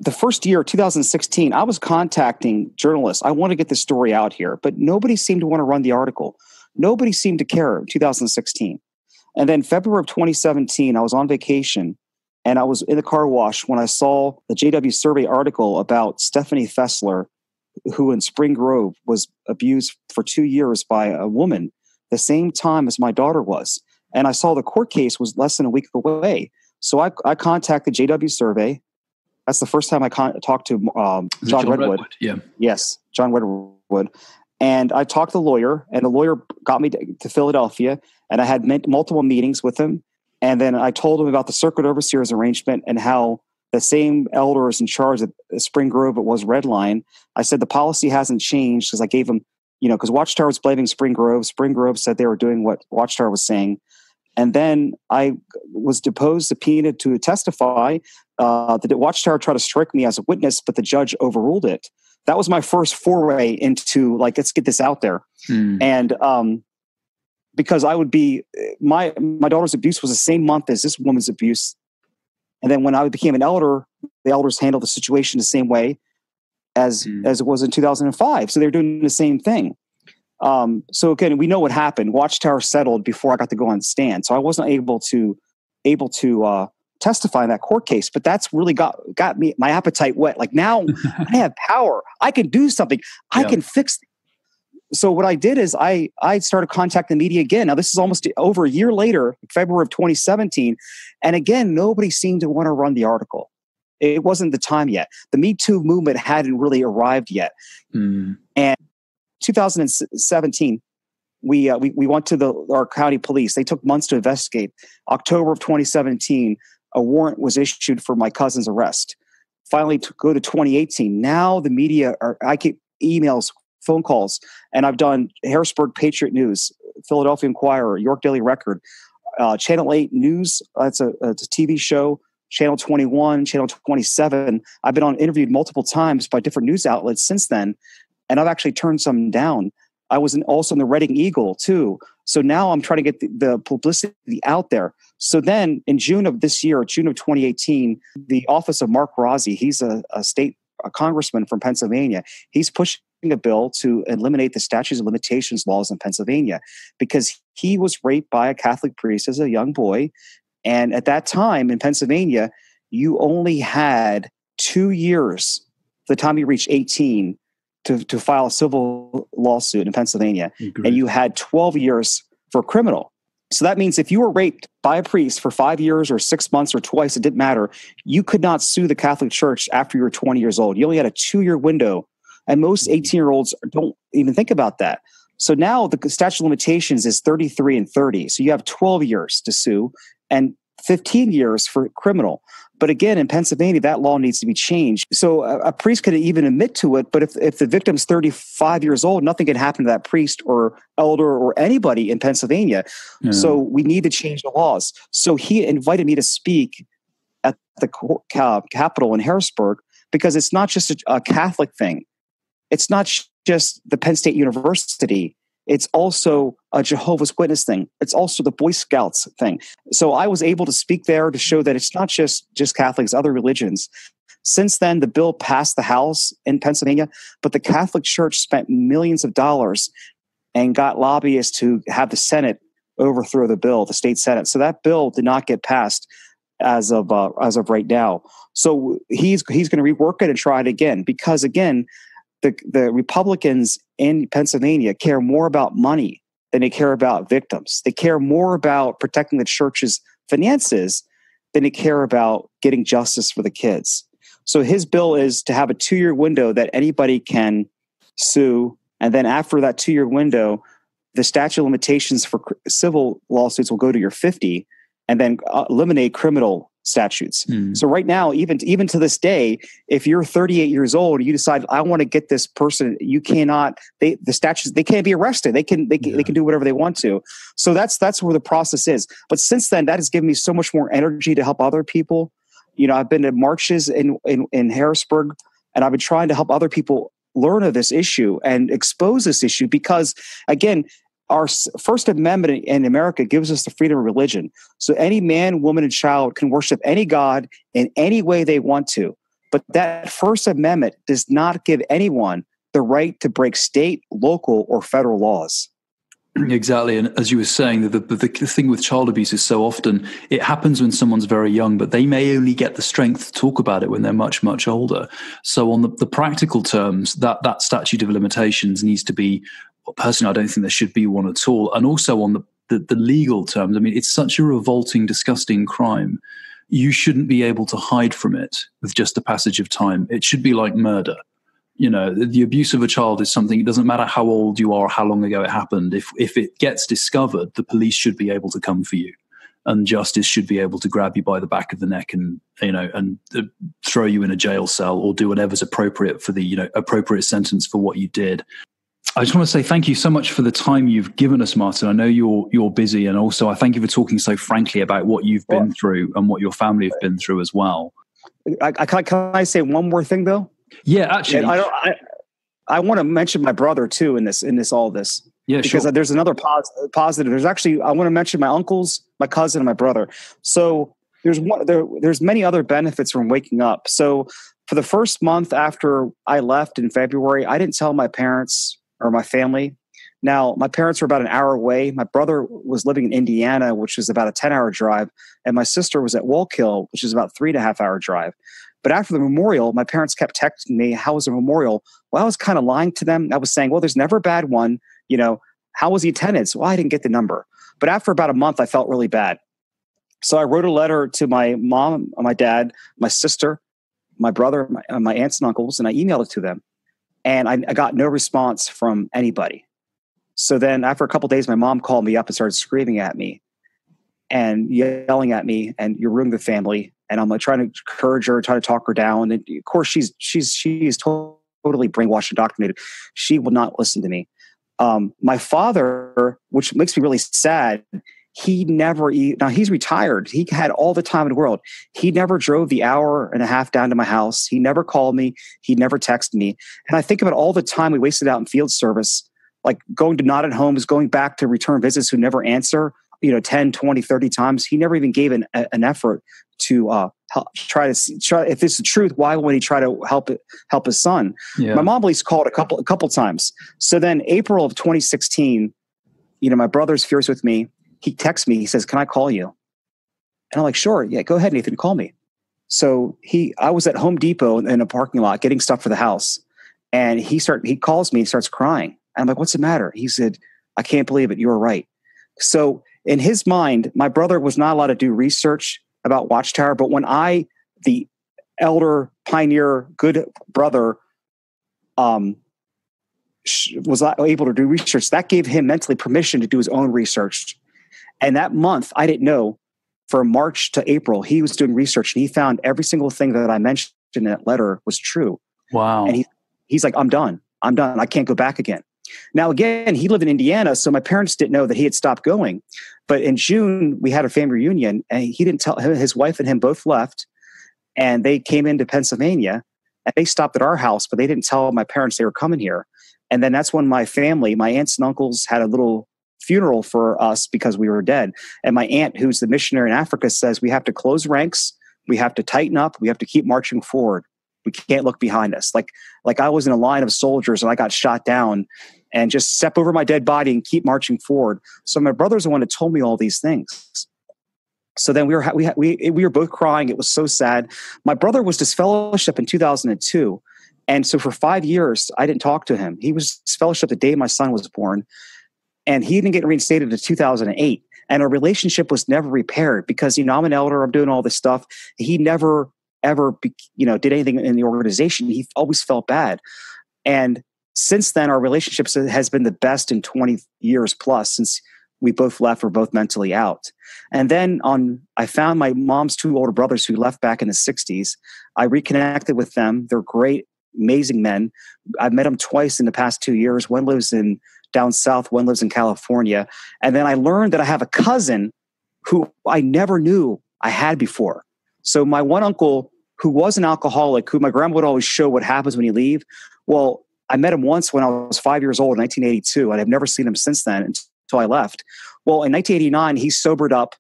the first year, 2016, I was contacting journalists. I want to get this story out here, but nobody seemed to want to run the article. Nobody seemed to care in 2016. And then February of 2017, I was on vacation and I was in the car wash when I saw the JW Survey article about Stephanie Fessler, who in Spring Grove was abused for 2 years by a woman the same time as my daughter was. And I saw the court case was less than a week away. So I contacted JW Survey. That's the first time I talked to John Redwood. Yeah. Yes, John Redwood. And I talked to the lawyer, and the lawyer got me to Philadelphia, and I had multiple meetings with him. And then I told him about the circuit overseer's arrangement and how the same elder is in charge at Spring Grove. It was Red Line. I said the policy hasn't changed because I gave him, because Watchtower was blaming Spring Grove. Spring Grove said they were doing what Watchtower was saying. And then I was deposed, subpoenaed to testify. The Watchtower tried to strike me as a witness, but the judge overruled it. That was my first foray into let's get this out there. And because I would be, my daughter's abuse was the same month as this woman's abuse. And then when I became an elder, the elders handled the situation the same way as it was in 2005. So they're doing the same thing. So again, we know what happened. Watchtower settled before I got to go on stand. So I wasn't able to testify in that court case, but that's really got me, my appetite wet. Like now I have power. I can do something. I can fix things. So what I did is I started contacting the media again. Now this is almost over a year later, February of 2017. And again, nobody seemed to want to run the article. It wasn't the time yet. The Me Too movement hadn't really arrived yet. And 2017, we went to our county police. They took months to investigate. October of 2017, a warrant was issued for my cousin's arrest. Finally, to go to 2018. Now the media I get emails, phone calls, and I've done Harrisburg Patriot News, Philadelphia Inquirer, York Daily Record, Channel 8 News. It's a TV show. Channel 21, Channel 27. I've been interviewed multiple times by different news outlets since then, and I've actually turned some down. I was also in the Reading Eagle too. So now I'm trying to get the publicity out there. So then in June of this year, June of 2018, the office of Mark Rossi, he's a congressman from Pennsylvania. He's pushing a bill to eliminate the statutes of limitations laws in Pennsylvania because he was raped by a Catholic priest as a young boy. And at that time in Pennsylvania, you only had 2 years, the time you reached 18, to file a civil lawsuit in Pennsylvania. And you had 12 years for criminal. So that means if you were raped by a priest for 5 years or 6 months or twice, it didn't matter. You could not sue the Catholic Church after you were 20 years old. You only had a 2-year window. And most 18-year-olds don't even think about that. So now the statute of limitations is 33 and 30. So you have 12 years to sue and 15 years for criminal. But again, in Pennsylvania, that law needs to be changed. So a priest could even admit to it, but if the victim's 35 years old, nothing can happen to that priest or elder or anybody in Pennsylvania. Yeah. So we need to change the laws. So he invited me to speak at the Capitol in Harrisburg because it's not just a Catholic thing. It's not just the Penn State University. It's also a Jehovah's Witness thing. It's also the Boy Scouts thing. So I was able to speak there to show that it's not just Catholics, other religions. Since then, the bill passed the House in Pennsylvania, but the Catholic Church spent millions of dollars and got lobbyists to have the Senate overthrow the bill, the state Senate. So that bill did not get passed as of right now. So he's going to rework it and try it again because, again, the Republicans in Pennsylvania care more about money than they care about victims. They care more about protecting the church's finances than they care about getting justice for the kids. So his bill is to have a 2-year window that anybody can sue. And then after that 2-year window, the statute of limitations for civil lawsuits will go to your 50 and then eliminate criminal statutes. So right now, even to this day, if you're 38 years old, you decide I want to get this person, you cannot. The statutes, they can't be arrested. They can do whatever they want to. So that's where the process is. But since then, that has given me so much more energy to help other people. You know, I've been to marches in Harrisburg, and I've been trying to help other people learn of this issue and expose this issue because, again, our First Amendment in America gives us the freedom of religion. So any man, woman, and child can worship any God in any way they want to. But that First Amendment does not give anyone the right to break state, local, or federal laws. Exactly. And as you were saying, the thing with child abuse is so often it happens when someone's very young, but they may only get the strength to talk about it when they're much, much older. So on the practical terms, that statute of limitations needs to be, personally, I don't think there should be one at all. And also on the legal terms, I mean, it's such a revolting, disgusting crime. You shouldn't be able to hide from it with just the passage of time. It should be like murder. You know, the abuse of a child is something, it doesn't matter how old you are or how long ago it happened. If it gets discovered, the police should be able to come for you. And justice should be able to grab you by the back of the neck and, you know, and throw you in a jail cell or do whatever's appropriate for the, you know, appropriate sentence for what you did. I just want to say thank you so much for the time you've given us, Martin. I know you're busy, and also I thank you for talking so frankly about what you've been through and what your family have been through as well. Can I say one more thing though? Yeah, actually, I want to mention my brother too in all this. Yeah, because sure. There's another positive. There's actually, I want to mention my uncles, my cousin, and my brother. So there's many other benefits from waking up. So for the first month after I left in February, I didn't tell my parents or my family. Now, my parents were about an hour away. My brother was living in Indiana, which is about a 10-hour drive. And my sister was at Wallkill, which is about a 3.5-hour drive. But after the memorial, my parents kept texting me, how was the memorial? Well, I was kind of lying to them. I was saying, well, there's never a bad one. You know, how was the attendance? Well, I didn't get the number. But after about a month, I felt really bad. So I wrote a letter to my mom, my dad, my sister, my brother, my aunts and uncles, and I emailed it to them. And I got no response from anybody. So then after a couple of days, my mom called me up and started screaming at me and yelling at me, and you're ruining the family. And I'm like trying to encourage her, trying to talk her down. And of course, she's totally brainwashed and indoctrinated. She will not listen to me. My father, which makes me really sad, now he's retired. He had all the time in the world. He never drove the hour and a half down to my house. He never called me. He never texted me. And I think about all the time we wasted out in field service, like going to not at homes, going back to return visits who never answer, 10, 20, 30 times. He never even gave an effort to try if this is the truth, why would he try to help his son? Yeah. My mom at least called a couple times. So then April of 2016, my brother's furious with me. He texts me. He says, "Can I call you?" And I'm like, "Sure. Yeah, go ahead, Nathan, call me." So I was at Home Depot in a parking lot getting stuff for the house. And he calls me and starts crying. And I'm like, "What's the matter?" He said, "I can't believe it. You were right." So in his mind, my brother was not allowed to do research about Watchtower, but when I, the elder pioneer, good brother, was able to do research, that gave him mentally permission to do his own research. And that month, I didn't know, from March to April, he was doing research and he found every single thing that I mentioned in that letter was true. Wow. And he's like, I'm done. I can't go back again. Now, again, he lived in Indiana, so my parents didn't know that he had stopped going. But in June, we had a family reunion, and he didn't tell him. His wife and him both left, and they came into Pennsylvania, and they stopped at our house, but they didn't tell my parents they were coming here. And then that's when my family, my aunts and uncles, had a little funeral for us because we were dead. And my aunt, who's the missionary in Africa, says we have to close ranks, we have to tighten up, we have to keep marching forward. We can't look behind us. Like I was in a line of soldiers and I got shot down, and just step over my dead body and keep marching forward. So my brother's the one that told me all these things. So then we were both crying. It was so sad. My brother was disfellowship in 2002. And so for 5 years, I didn't talk to him. He was disfellowship the day my son was born. And he didn't get reinstated until 2008. And our relationship was never repaired because, I'm an elder, I'm doing all this stuff. He never, ever, did anything in the organization. He always felt bad. And since then, our relationship has been the best in 20 years plus since we both left. We're both mentally out. And then I found my mom's two older brothers who left back in the 60s. I reconnected with them. They're great, amazing men. I've met them twice in the past 2 years. One lives down south, one lives in California. And then I learned that I have a cousin who I never knew I had before. So my one uncle, who was an alcoholic, who my grandma would always show what happens when you leave. Well, I met him once when I was 5 years old in 1982, and I've never seen him since then until I left. Well, in 1989, he sobered up,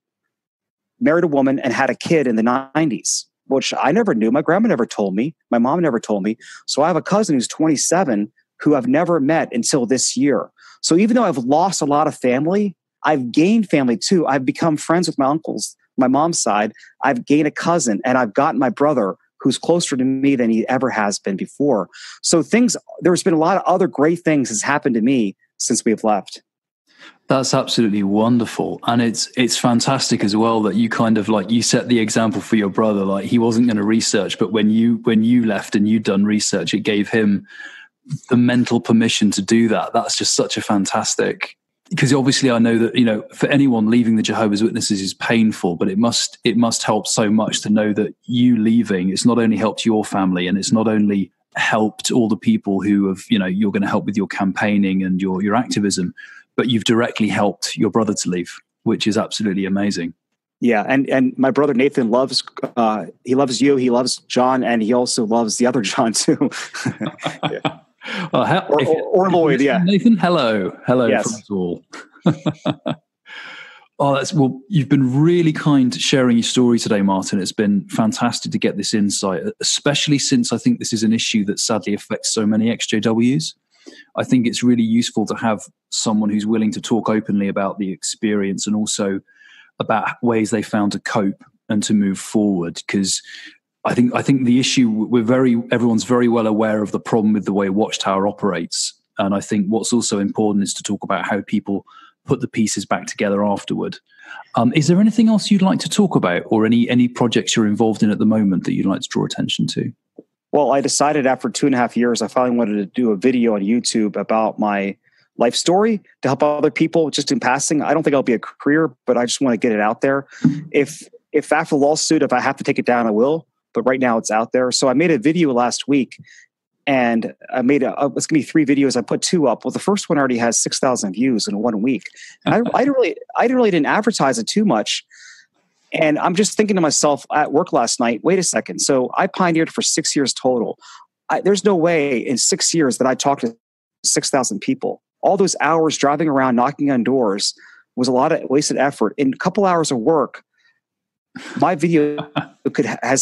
married a woman, and had a kid in the 90s, which I never knew. My grandma never told me. My mom never told me. So I have a cousin who's 27 who I've never met until this year. So even though I've lost a lot of family, I've gained family too. I've become friends with my uncles, my mom's side. I've gained a cousin, and I've gotten my brother, who's closer to me than he ever has been before. So there's been a lot of other great things that's happened to me since we've left. That's absolutely wonderful. And it's fantastic as well that you kind of you set the example for your brother. Like, he wasn't going to research, but when you left and you'd done research, it gave him the mental permission to do that. That's just such a fantastic, because obviously I know that, for anyone leaving the Jehovah's Witnesses is painful, but it must help so much to know that you leaving, it's not only helped your family, and it's not only helped all the people who have, you're going to help with your campaigning and your activism, but you've directly helped your brother to leave, which is absolutely amazing. Yeah. And my brother Nathan loves you, he loves John, and he also loves the other John too. Yeah. Or Lloyd, yeah. Nathan, hello yes. From us all. You've been really kind to sharing your story today, Martin. It's been fantastic to get this insight, especially since I think this is an issue that sadly affects so many ex-JWs. I think it's really useful to have someone who's willing to talk openly about the experience and also about ways they found to cope and to move forward, because I think the issue, everyone's very well aware of the problem with the way Watchtower operates. And I think what's also important is to talk about how people put the pieces back together afterward. Is there anything else you'd like to talk about, or any projects you're involved in at the moment that you'd like to draw attention to? Well, I decided after 2.5 years, I finally wanted to do a video on YouTube about my life story to help other people just in passing. I don't think I'll be a career, but I just want to get it out there. If after the lawsuit, if I have to take it down, I will. But right now it's out there. So I made a video last week, and I made it's going to be 3 videos. I put 2 up. Well, the first one already has 6,000 views in 1 week. And I didn't advertise it too much. And I'm just thinking to myself at work last night, wait a second. So I pioneered for 6 years total. There's no way in 6 years that I talked to 6,000 people. All those hours driving around, knocking on doors was a lot of wasted effort. In a couple hours of work, my video could have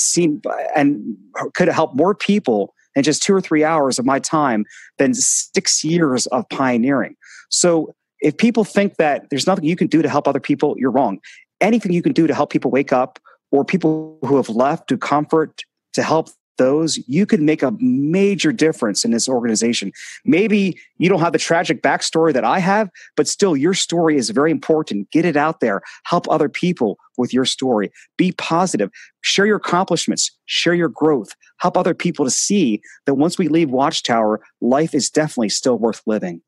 helped more people in just 2 or 3 hours of my time than 6 years of pioneering. So if people think that there's nothing you can do to help other people, you're wrong. Anything you can do to help people wake up, or people who have left, to comfort, to help those, you could make a major difference in this organization. Maybe you don't have the tragic backstory that I have, but still your story is very important. Get it out there. Help other people with your story. Be positive. Share your accomplishments. Share your growth. Help other people to see that once we leave Watchtower, life is definitely still worth living.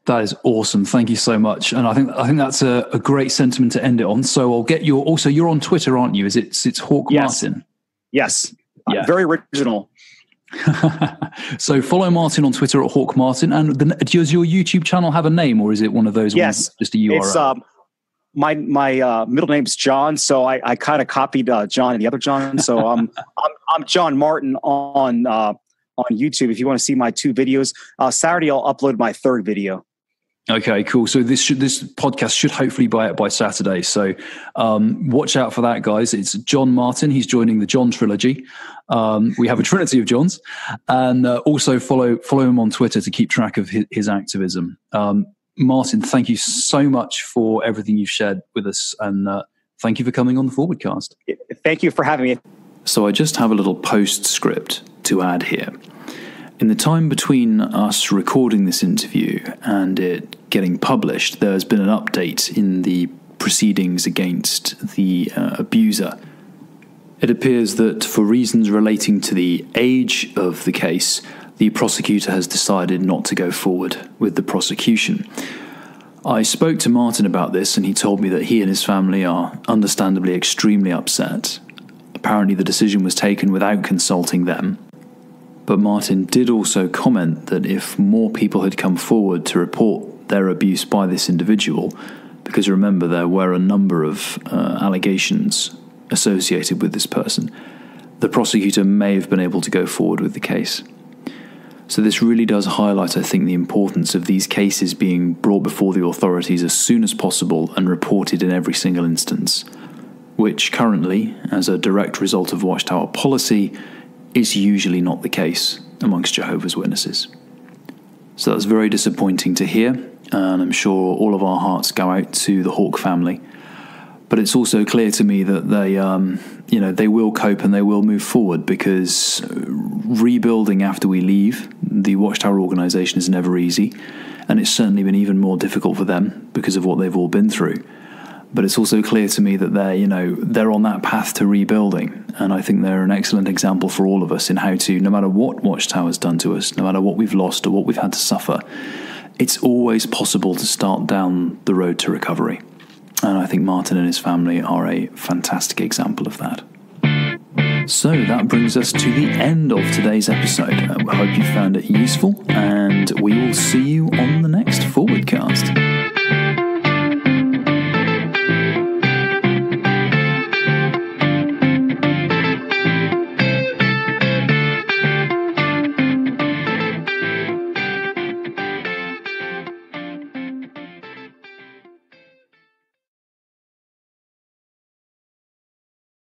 That is awesome. Thank you so much. And I think that's a great sentiment to end it on. So I'll get you're on Twitter, aren't you? It's Hawke Martin? Yes. Yeah. Very original. So follow Martin on Twitter at Hawke Martin. And does your YouTube channel have a name, or is it one of those ones, just a URL? It's, my middle name's John, so I kind of copied John and the other John. So I'm John Martin on YouTube. If you want to see my 2 videos, Saturday I'll upload my 3rd video. Okay, cool. So this podcast should hopefully be out by Saturday. So watch out for that, guys. It's John Martin. He's joining the John trilogy. We have a trinity of Johns, and also follow him on Twitter to keep track of his activism. Martin, thank you so much for everything you've shared with us, and thank you for coming on the Forwardcast. Thank you for having me. So I just have a little postscript to add here. In the time between us recording this interview and it getting published, there's been an update in the proceedings against the abuser. It appears that for reasons relating to the age of the case, the prosecutor has decided not to go forward with the prosecution. I spoke to Martin about this, and he told me that he and his family are understandably extremely upset. Apparently the decision was taken without consulting them. But Martin did also comment that if more people had come forward to report their abuse by this individual, because remember there were a number of allegations associated with this person, the prosecutor may have been able to go forward with the case. So this really does highlight, I think, the importance of these cases being brought before the authorities as soon as possible and reported in every single instance, which currently, as a direct result of Watchtower policy, is usually not the case amongst Jehovah's Witnesses. So that's very disappointing to hear, and I'm sure all of our hearts go out to the Hawke family. But it's also clear to me that they will cope and they will move forward, because rebuilding after we leave the Watchtower organisation is never easy, and it's certainly been even more difficult for them because of what they've all been through. But it's also clear to me that they're on that path to rebuilding, and I think they're an excellent example for all of us in how to, no matter what Watchtower's done to us, no matter what we've lost or what we've had to suffer, it's always possible to start down the road to recovery. And I think Martin and his family are a fantastic example of that. So that brings us to the end of today's episode. I hope you found it useful, and we will see you on the next Forwardcast.